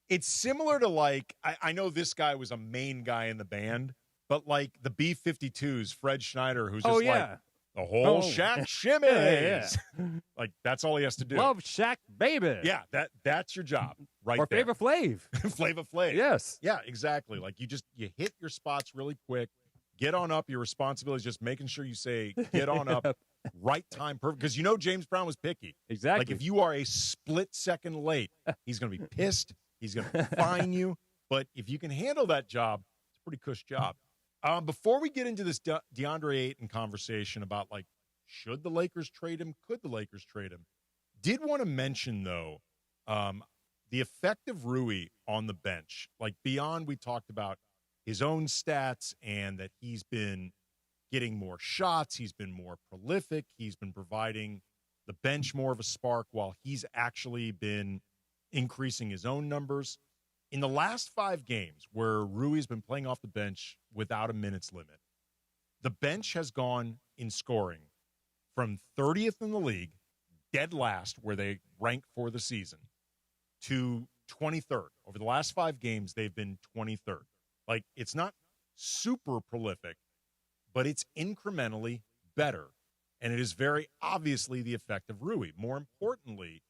It's similar to like, I know this guy was a main guy in the band, but like the B-52s, Fred Schneider, who's just like the whole Shack shimmies. Yeah. Like that's all he has to do. Love Shack, baby. Yeah, that's your job right or there. Flavor Flav. Flavor Flav. Yes. Yeah, exactly. Like you hit your spots really quick. Get on up. Your responsibility is just making sure you say get on up, right time, perfect. Because you know James Brown was picky. Exactly. Like if you are a split second late, he's going to be pissed. He's going to fine you. But if you can handle that job, it's a pretty cush job. Before we get into this DeAndre Ayton conversation about like, should the Lakers trade him? Could the Lakers trade him? Did want to mention though, the effect of Rui on the bench. Like beyond, we talked about his own stats and that he's been getting more shots. He's been more prolific. He's been providing the bench more of a spark while he's actually been increasing his own numbers. In the last 5 games where Rui's been playing off the bench without a minutes limit, the bench has gone in scoring from 30th in the league, dead last where they rank for the season, to 23rd. Over the last 5 games, they've been 23rd. Like, it's not super prolific, but it's incrementally better. And it is very obviously the effect of Rui. More importantly,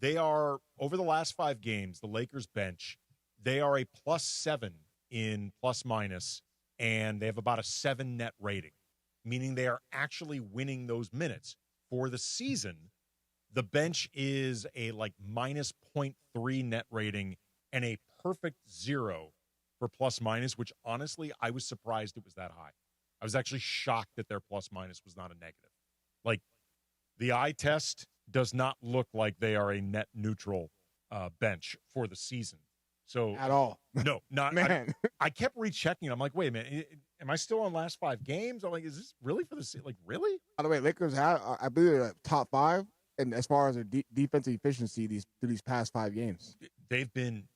they are, over the last 5 games, the Lakers bench, they are a +7 in plus minus, and they have about a 7 net rating, meaning they are actually winning those minutes. For the season, the bench is a like -0.3 net rating and a perfect 0 for plus minus, which honestly, I was surprised it was that high. I was actually shocked that their plus minus was not a negative. Like, the eye test does not look like they are a net neutral bench for the season. So at all. No, not. Man. I kept rechecking. I'm like, wait a minute, am I still on last 5 games? I'm like, is this really for the season? Like, really? By the way, Lakers have, I believe, they're top 5, and as far as their defensive efficiency through these past 5 games, they've been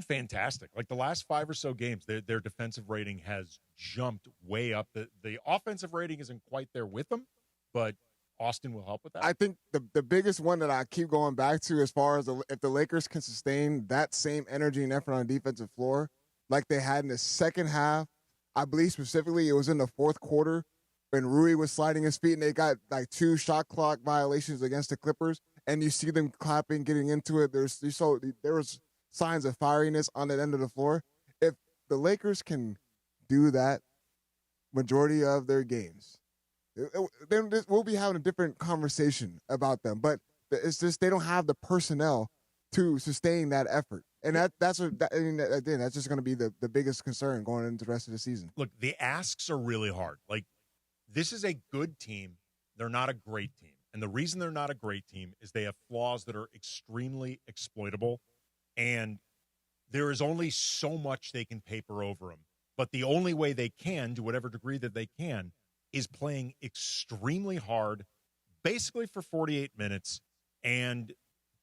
fantastic. Like the last 5 or so games, their defensive rating has jumped way up. The offensive rating isn't quite there with them, but Austin will help with that. I think the biggest one that I keep going back to, as far as if the Lakers can sustain that same energy and effort on the defensive floor like they had in the second half, I believe specifically it was in the fourth quarter when Rui was sliding his feet and they got like 2 shot clock violations against the Clippers, and you see them clapping, getting into it. There was signs of fieriness on that end of the floor. If the Lakers can do that majority of their games, then we'll be having a different conversation about them. But it's just they don't have the personnel to sustain that effort. And that's just going to be the biggest concern going into the rest of the season. Look, the asks are really hard. Like, this is a good team. They're not a great team. And the reason they're not a great team is they have flaws that are extremely exploitable. And there is only so much they can paper over them. But the only way they can, to whatever degree that they can, is playing extremely hard, basically for 48 minutes, and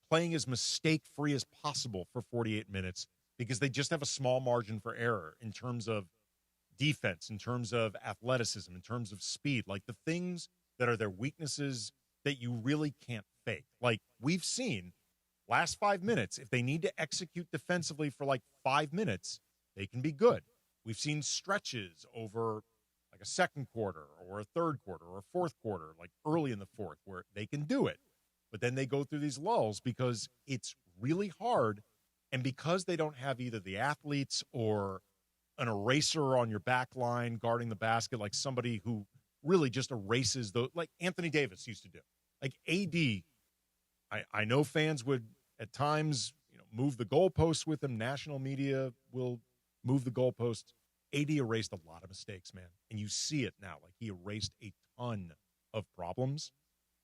playing as mistake-free as possible for 48 minutes, because they just have a small margin for error in terms of defense, in terms of athleticism, in terms of speed, like the things that are their weaknesses that you really can't fake. Like, we've seen last 5 minutes, if they need to execute defensively for like 5 minutes, they can be good. We've seen stretches over like a second quarter or a third quarter or a fourth quarter, like early in the fourth, where they can do it. But then they go through these lulls because it's really hard, and because they don't have either the athletes or an eraser on your back line guarding the basket, like somebody who really just erases like Anthony Davis used to do. Like AD, I know fans would at times, move the goalposts with him. National media will move the goalposts. AD erased a lot of mistakes, man. And you see it now. Like, he erased a ton of problems.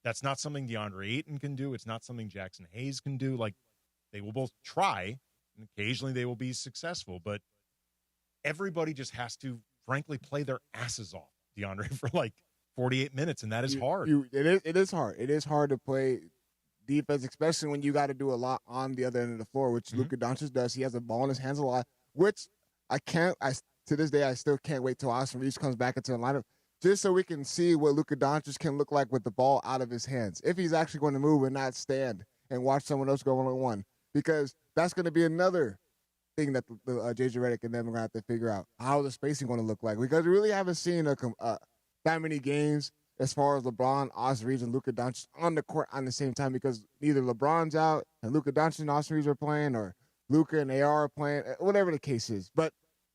That's not something DeAndre Ayton can do. It's not something Jackson Hayes can do. Like, they will both try, and occasionally they will be successful. But everybody just has to, frankly, play their asses off, DeAndre, for like 48 minutes, and that is hard. It is hard. It is hard to play defense, especially when you got to do a lot on the other end of the floor, which Luka Doncic does. He has the ball in his hands a lot, which to this day, I still can't wait till Austin Reeves comes back into the lineup, just so we can see what Luka Doncic can look like with the ball out of his hands, if he's actually going to move and not stand and watch someone else go one-on-one, because that's going to be another thing that the JJ Redick and them are going to have to figure out, how the spacing going to look like, because we really haven't seen that many games as far as LeBron, Austin Reeves, and Luka Doncic on the court on the same time, because either LeBron's out and Luka Doncic and Austin Reeves are playing, or Luka and AR are playing, whatever the case is. But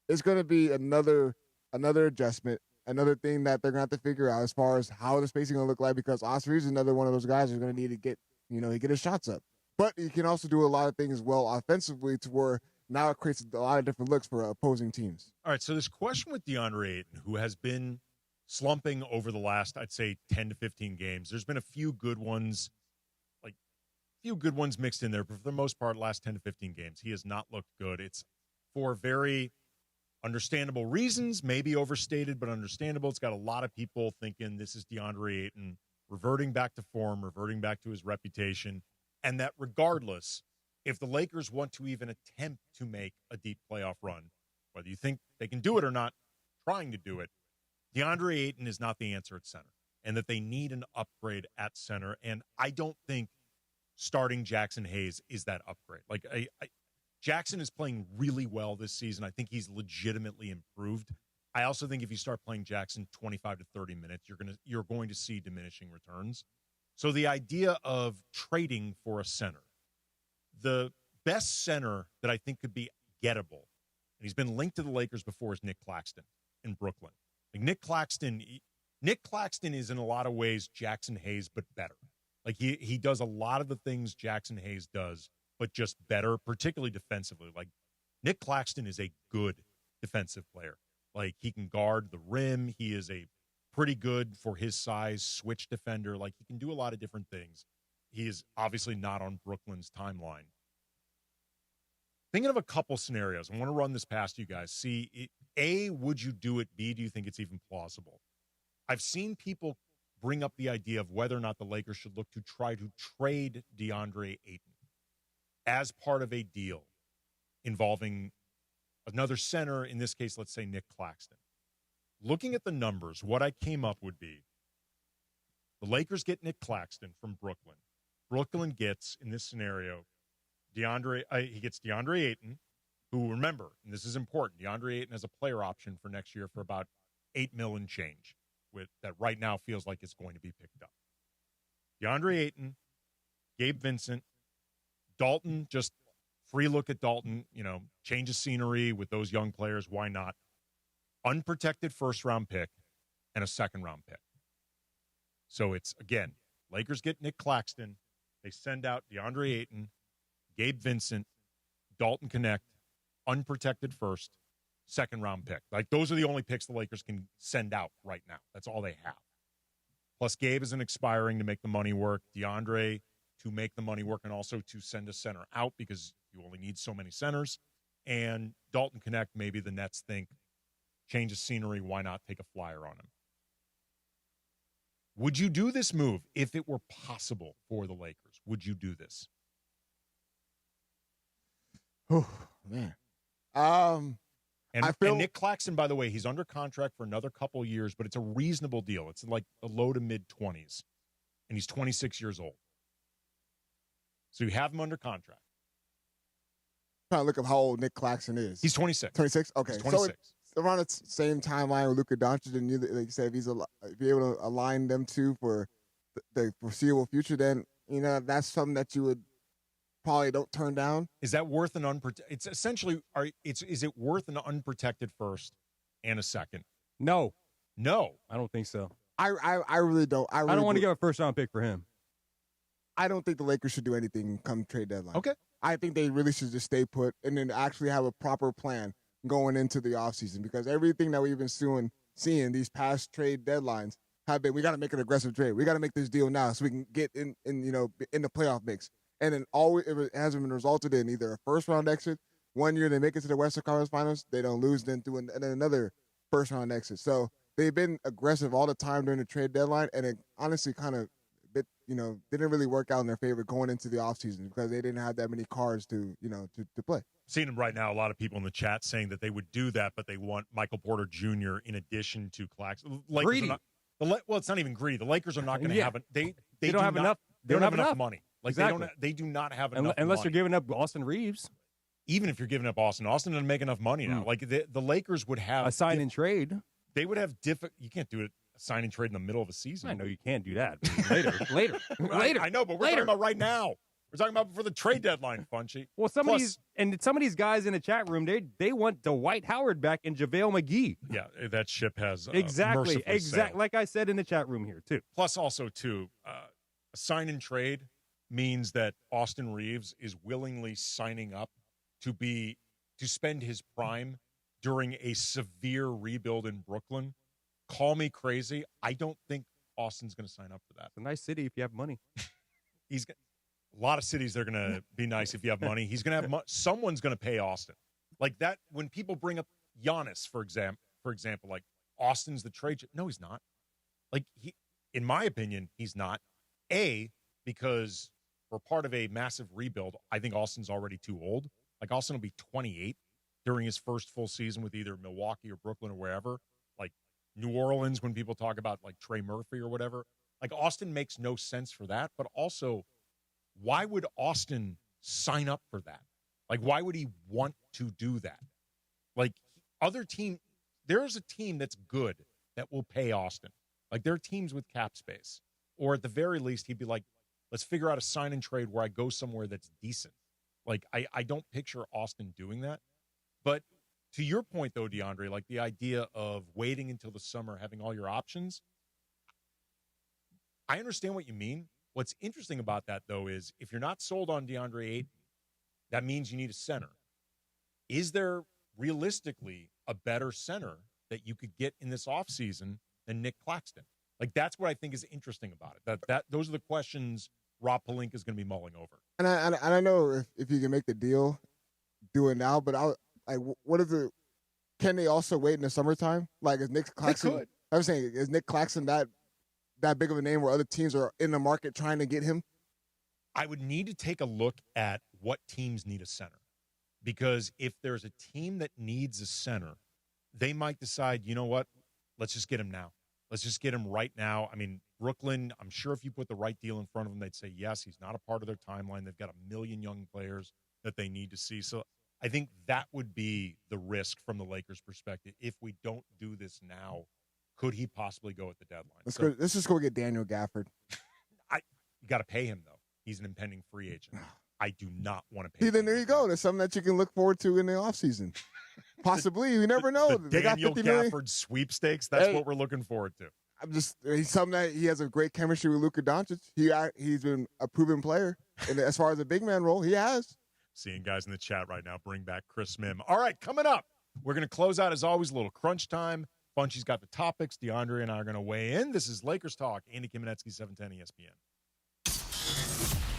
it's going to be another adjustment, another thing that they're going to have to figure out as far as how the spacing going to look like, because Austin Reeves is another one of those guys who's going to need to get his shots up. But he can also do a lot of things well offensively, to where now it creates a lot of different looks for opposing teams. All right, so this question with DeAndre Ayton, who has been slumping over the last, I'd say, 10 to 15 games. There's been a few good ones, mixed in there, but for the most part, last 10 to 15 games, he has not looked good. It's for very understandable reasons, maybe overstated, but understandable. It's got a lot of people thinking this is DeAndre Ayton reverting back to form, reverting back to his reputation, and that regardless, if the Lakers want to even attempt to make a deep playoff run, whether you think they can do it or not, trying to do it, DeAndre Ayton is not the answer at center, and that they need an upgrade at center. And I don't think starting Jackson Hayes is that upgrade. Like, Jackson is playing really well this season. I think he's legitimately improved. I also think if you start playing Jackson 25 to 30 minutes, you're going to see diminishing returns. So the idea of trading for a center, the best center that I think could be gettable, and he's been linked to the Lakers before, is Nick Claxton in Brooklyn. Like, Nick Claxton is in a lot of ways Jackson Hayes, but better. Like, he does a lot of the things Jackson Hayes does, but just better, particularly defensively. Like, Nick Claxton is a good defensive player. Like, he can guard the rim. He is a pretty good, for his size, switch defender. Like, he can do a lot of different things. He is obviously not on Brooklyn's timeline. Thinking of a couple scenarios, I want to run this past you guys. See, A, would you do it? B, do you think it's even plausible? I've seen people bring up the idea of whether or not the Lakers should look to try to trade DeAndre Ayton as part of a deal involving another center, in this case, let's say Nick Claxton. Looking at the numbers, what I came up would be the Lakers get Nick Claxton from Brooklyn. Brooklyn gets, in this scenario, he gets DeAndre Ayton, who, remember, and this is important, DeAndre Ayton has a player option for next year for about $8 million and change, that right now feels like it's going to be picked up. DeAndre Ayton, Gabe Vincent, Dalton, just free look at Dalton, change of scenery with those young players, why not? Unprotected first-round pick and a second-round pick. So it's, again, Lakers get Nick Claxton. They send out DeAndre Ayton, Gabe Vincent, Dalton Connect, unprotected first, second-round pick. Like, those are the only picks the Lakers can send out right now. That's all they have. Plus, Gabe isn't expiring to make the money work. DeAndre to make the money work, and also to send a center out, because you only need so many centers. And Dalton Connect, maybe the Nets think, change of scenery, why not take a flyer on him? Would you do this move if it were possible for the Lakers? Would you do this? Oh, man. And Nick Claxton, by the way, he's under contract for another couple years, but it's a reasonable deal. It's like the low to mid-20s, and he's 26 years old. So you have him under contract. Trying to look up how old Nick Claxton is. He's 26. 26? Okay. He's 26. So it's around the same timeline with Luka Doncic, and like you said, if you're able to align them two for the foreseeable future, then, that's something that you would probably don't turn down. Is that worth an unprotected? It's essentially, is it worth an unprotected first and a second? No. I don't think so. I really don't. I don't want to give a first round pick for him. I don't think the Lakers should do anything come trade deadline. Okay. I think they really should just stay put and then actually have a proper plan going into the offseason, because everything that we've been seeing these past trade deadlines have been, we got to make an aggressive trade. We got to make this deal now so we can get in the playoff mix. And then it hasn't been resulted in either a first-round exit. 1 year they make it to the Western Conference Finals, they don't lose, then do another first-round exit. So they've been aggressive all the time during the trade deadline, and it honestly kind of didn't really work out in their favor going into the offseason because they didn't have that many cards to play. Seeing them right now, a lot of people in the chat saying that they would do that, but they want Michael Porter Jr. in addition to Claxton. Greedy. Well, it's not even greedy. The Lakers are not going to have it. They don't have enough. They don't have enough money. Like exactly. they do not have enough unless money. you're giving up Austin Reeves. Even if you're giving up Austin doesn't make enough money now. Like the Lakers would have a sign and trade. They would have You can't do it. Sign and trade in the middle of a season. I know you can't do that. Later. I know, but we're talking about right now. We're talking about before the trade deadline, Funchy. Well, some of these guys in the chat room, they want Dwight Howard back and JaVale McGee. Yeah, that ship has exactly. sailed. Like I said in the chat room here too. Plus, also too, a sign and trade means that Austin Reeves is willingly signing up to spend his prime during a severe rebuild in Brooklyn. Call me crazy. I don't think Austin's going to sign up for that. It's a nice city if you have money. A lot of cities, they're going to be nice if you have money. He's going to have someone's going to pay Austin. Like that, when people bring up Giannis, for example, like Austin's the trade. No, he's not. Like in my opinion, he's not. Because we're part of a massive rebuild. I think Austin's already too old. Like Austin will be 28 during his first full season with either Milwaukee or Brooklyn or wherever. Like New Orleans, when people talk about like Trey Murphy or whatever, like Austin makes no sense for that. But also, why would Austin sign up for that? Like, why would he want to do that? Like there's a team that's good that will pay Austin. Like there are teams with cap space, or at the very least, he'd be like, let's figure out a sign and trade where I go somewhere that's decent. Like I don't picture Austin doing that. But to your point, though, DeAndre, like the idea of waiting until the summer, having all your options, I understand what you mean. What's interesting about that, though, is if you're not sold on DeAndre Ayton, that means you need a center. Is there realistically a better center that you could get in this offseason than Nick Claxton? Like, that's what I think is interesting about it. Those are the questions Rob Pelinka is going to be mulling over. And I know if you can make the deal, do it now. But can they also wait in the summertime? Like, is Nick Claxton? They could. I'm saying, is Nick Claxton that big of a name where other teams are in the market trying to get him? I would need to take a look at what teams need a center. Because if there's a team that needs a center, they might decide, you know what, let's just get him now. Let's just get him right now. I mean, Brooklyn, I'm sure if you put the right deal in front of them, they'd say, yes, he's not a part of their timeline. They've got 1 million young players that they need to see. So I think that would be the risk from the Lakers' perspective. If we don't do this now, could he possibly go at the deadline? Let's just go get Daniel Gafford. You got to pay him, though. He's an impending free agent. I do not want to pay him. Then there you go. There's something that you can look forward to in the offseason. Possibly. You never know. The Daniel Gafford sweepstakes, that's what we're looking forward to. He's something that he has a great chemistry with Luka Doncic. He's been a proven player. And as far as a big man role, he has. Seeing guys in the chat right now, bring back Chris Mim. All right, coming up, we're going to close out, as always, a little crunch time. Bunchy's got the topics. DeAndre and I are going to weigh in. This is Lakers Talk. Andy Kamenetsky, 710 ESPN.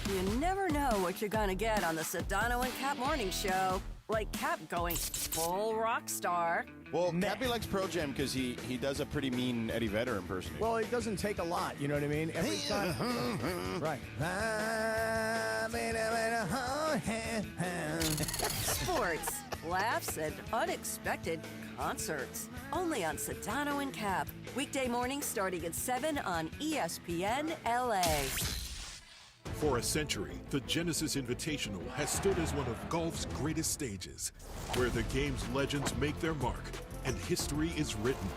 You never know what you're going to get on the Sedano and Cap Morning Show. Like Cap going full rock star. Well, Cappy likes Pearl Jam because he does a pretty mean Eddie Vedder impersonation. Well, it doesn't take a lot, you know what I mean? Every time. Right. Sports, laughs, and unexpected concerts. Only on Sedano and Cap. Weekday mornings starting at 7 on ESPN LA. For a century, the Genesis Invitational has stood as one of golf's greatest stages, where the game's legends make their mark and history is written.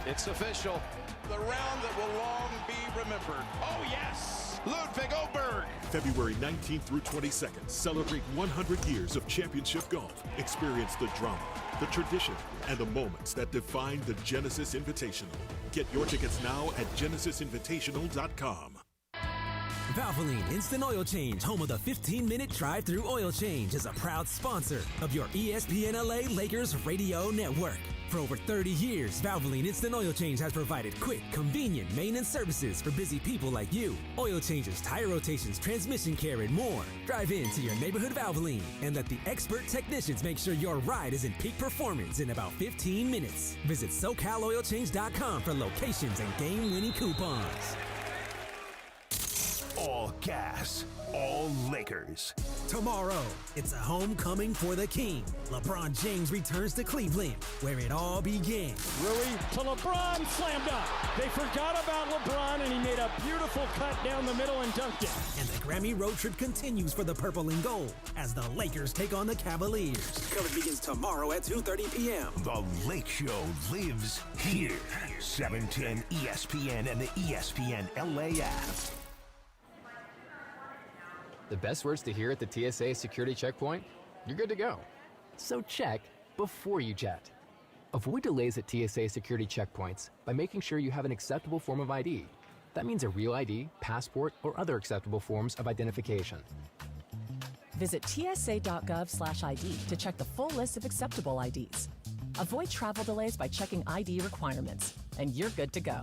It's official. The round that will long be remembered. Oh, yes! Ludwig Oberg. February 19th through 22nd, celebrate 100 years of championship golf. Experience the drama, the tradition, and the moments that define the Genesis Invitational. Get your tickets now at genesisinvitational.com. Valvoline Instant Oil Change, home of the 15-minute drive-through oil change, is a proud sponsor of your ESPN LA Lakers radio network. For over 30 years, Valvoline Instant Oil Change has provided quick, convenient maintenance services for busy people like you. Oil changes, tire rotations, transmission care, and more. Drive in to your neighborhood Valvoline and let the expert technicians make sure your ride is in peak performance in about 15 minutes. Visit SoCalOilChange.com for locations and game-winning coupons. All gas, all Lakers. Tomorrow, it's a homecoming for the King. LeBron James returns to Cleveland, where it all began. Rui to LeBron, slam dunk. They forgot about LeBron, and he made a beautiful cut down the middle and dunked it. And the Grammy road trip continues for the purple and gold as the Lakers take on the Cavaliers. Coverage begins tomorrow at 2:30 p.m. The Lake Show lives here. 710 ESPN and the ESPN LA app. The best words to hear at the TSA security checkpoint? You're good to go. So check before you jet. Avoid delays at TSA security checkpoints by making sure you have an acceptable form of ID. That means a real ID, passport, or other acceptable forms of identification. Visit tsa.gov/ID to check the full list of acceptable IDs. Avoid travel delays by checking ID requirements, and you're good to go.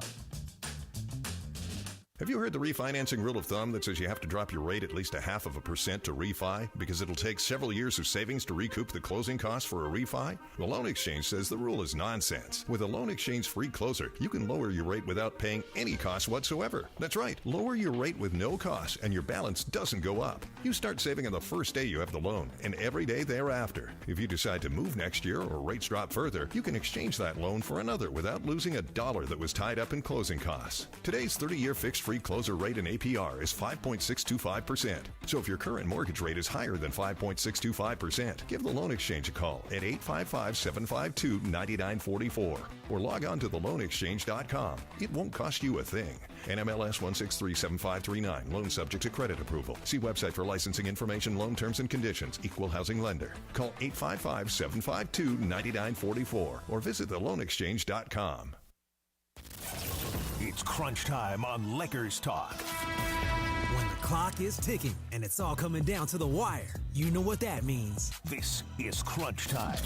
Have you heard the refinancing rule of thumb that says you have to drop your rate at least 0.5% to refi because it'll take several years of savings to recoup the closing costs for a refi? The Loan Exchange says the rule is nonsense. With a Loan Exchange free closer, you can lower your rate without paying any cost whatsoever. That's right, lower your rate with no cost and your balance doesn't go up. You start saving on the first day you have the loan and every day thereafter. If you decide to move next year or rates drop further, you can exchange that loan for another without losing a dollar that was tied up in closing costs. Today's 30-year fixed free closer rate in APR is 5.625%. So if your current mortgage rate is higher than 5.625%, give the Loan Exchange a call at 855-752-9944 or log on to theloanexchange.com. It won't cost you a thing. NMLS 1637539. Loan subject to credit approval. See website for licensing information, loan terms and conditions. Equal housing lender. Call 855-752-9944 or visit theloanexchange.com. It's crunch time on Lakers Talk. When the clock is ticking and it's all coming down to the wire, you know what that means. This is crunch time.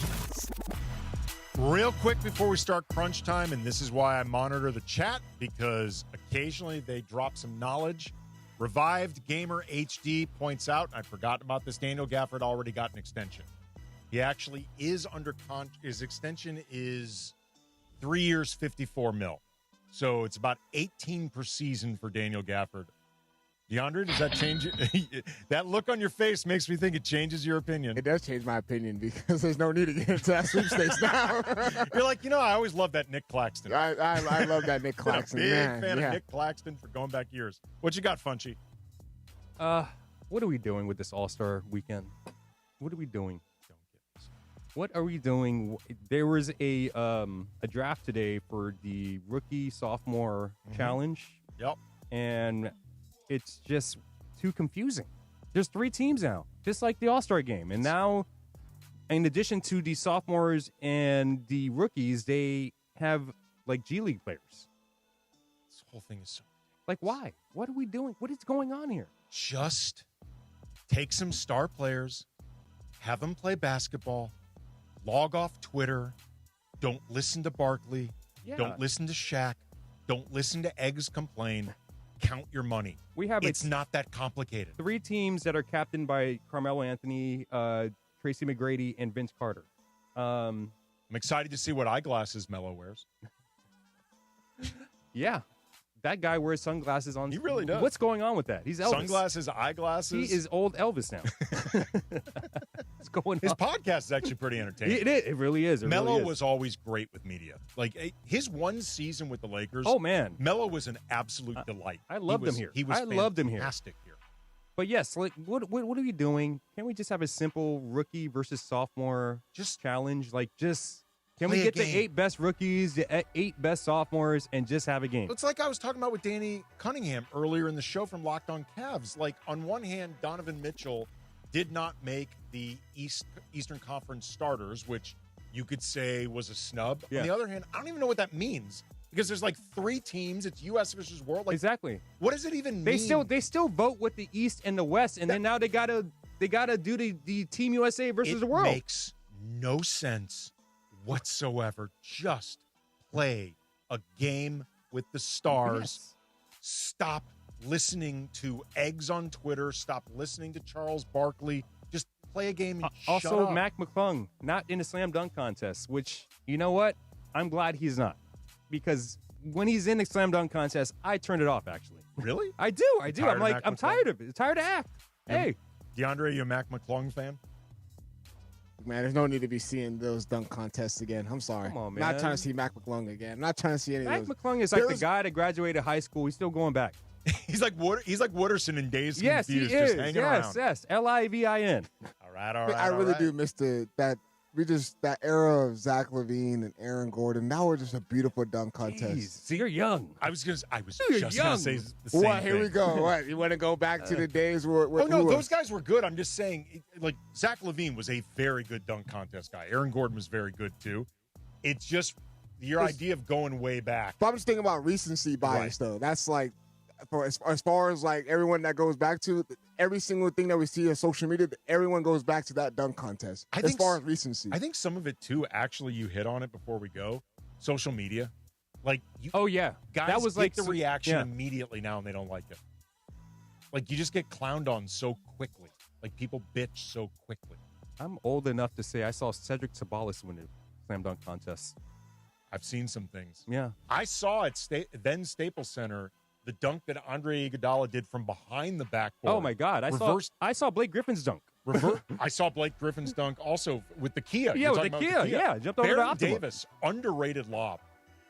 Real quick before we start crunch time, and this is why I monitor the chat, because occasionally they drop some knowledge. Revived Gamer HD points out, I forgot about this, Daniel Gafford already got an extension. He actually is under his extension is 3 years, $54 million. So it's about 18 per season for Daniel Gafford. DeAndre, does that change it? That look on your face makes me think it changes your opinion. It does change my opinion because there's no need to get into that sweepstakes now. You're like, I always loved that Nick Claxton. I love that Nick Claxton. Big fan of Nick Claxton for going back years. What you got, Funchy? What are we doing with this All-Star weekend? What are we doing? What are we doing? There was a draft today for the rookie sophomore challenge. Yep. And it's just too confusing. There's 3 teams now, just like the All-Star game. And now, in addition to the sophomores and the rookies, they have like G League players. This whole thing is so like, why? What are we doing? What is going on here? Just take some star players, have them play basketball, log off Twitter, don't listen to Barkley, don't listen to Shaq, don't listen to Eggs complain, count your money. It's not that complicated. 3 teams that are captained by Carmelo Anthony, Tracy McGrady, and Vince Carter. I'm excited to see what eyeglasses Melo wears. Yeah. That guy wears sunglasses on. He really does. What's going on with that? He's Elvis. Sunglasses, eyeglasses. He is old Elvis now. What's going on? His podcast is actually pretty entertaining. It is. It really is. Melo was always great with media. Like his one season with the Lakers. Oh man, Melo was an absolute delight. I loved him here. I loved him here. Fantastic here. But yes, like what are we doing? Can't we just have a simple rookie versus sophomore challenge? Like can we get the 8 best rookies, the 8 best sophomores, and just have a game? It's like I was talking about with Danny Cunningham earlier in the show from Locked On Cavs. Like, on one hand, Donovan Mitchell did not make the Eastern Conference starters, which you could say was a snub. Yeah. On the other hand, I don't even know what that means. Because there's like 3 teams. It's U.S. versus world. Like, exactly. What does it even mean? They still vote with the East and the West, and then now they gotta do the Team USA versus the world. It makes no sense whatsoever. Just play a game with the stars. Yes. Stop listening to eggs on Twitter. Stop listening to Charles Barkley. Just play a game and shut Also, up. Mac McClung, not in a slam dunk contest, which, you know what? I'm glad he's not. Because when he's in the slam dunk contest, I turn it off, actually. Really? I do. I'm like, I'm tired of it. I'm tired of act. Hey. DeAndre, you a Mac McClung fan? Man, there's no need to be seeing those dunk contests again. I'm sorry. Come on, man. Not trying to see Mac McClung again. I'm not trying to see any Mac of those. McClung is like the guy that graduated high school. He's still going back. He's like Wooderson in Days Yes, he Confused, is. just hanging around. Yes. Livin. All right. I really do miss that era of Zach LaVine and Aaron Gordon. Now we're just a beautiful dunk contest. See, you're young. I was just young. going to say the same What? Here thing. we go. What? You want to go back to the days where? Oh, no, those guys were good. I'm just saying, like, Zach LaVine was a very good dunk contest guy. Aaron Gordon was very good, too. It's just your idea of going way back. But I'm just thinking about recency bias, though. That's like, as far as like everyone that goes back to every single thing that we see on social media, everyone goes back to that dunk contest. As far as recency, I think some of it too. Actually, you hit on it before we go. Social media, like yeah, guys that was get like the reaction yeah. immediately now, and they don't like it. Like you just get clowned on so quickly. Like people bitch so quickly. I'm old enough to say I saw Cedric Sabalas win the slam dunk contest. I've seen some things. Yeah, I saw at then Staples Center the dunk that Andre Iguodala did from behind the backboard. Oh my God! I saw Blake Griffin's dunk. I saw Blake Griffin's dunk also with the Kia. Yeah, with the Kia. Yeah, jumped over the Baron Optima. Davis, underrated lob.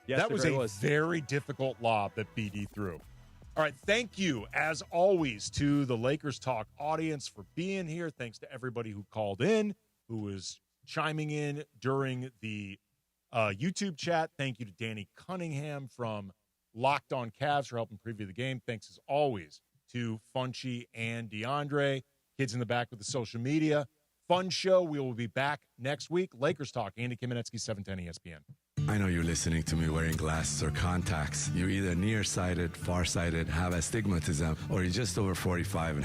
Yes, that was a very difficult lob that BD threw. All right, thank you, as always, to the Lakers Talk audience for being here. Thanks to everybody who called in, who was chiming in during the YouTube chat. Thank you to Danny Cunningham from Locked On Cavs for helping preview the game. Thanks, as always, to Funchy and DeAndre. Kids in the back with the social media. Fun show. We will be back next week. Lakers Talk. Andy Kamenetsky, 710 ESPN. I know you're listening to me wearing glasses or contacts. You're either nearsighted, farsighted, have astigmatism, or you're just over 45 and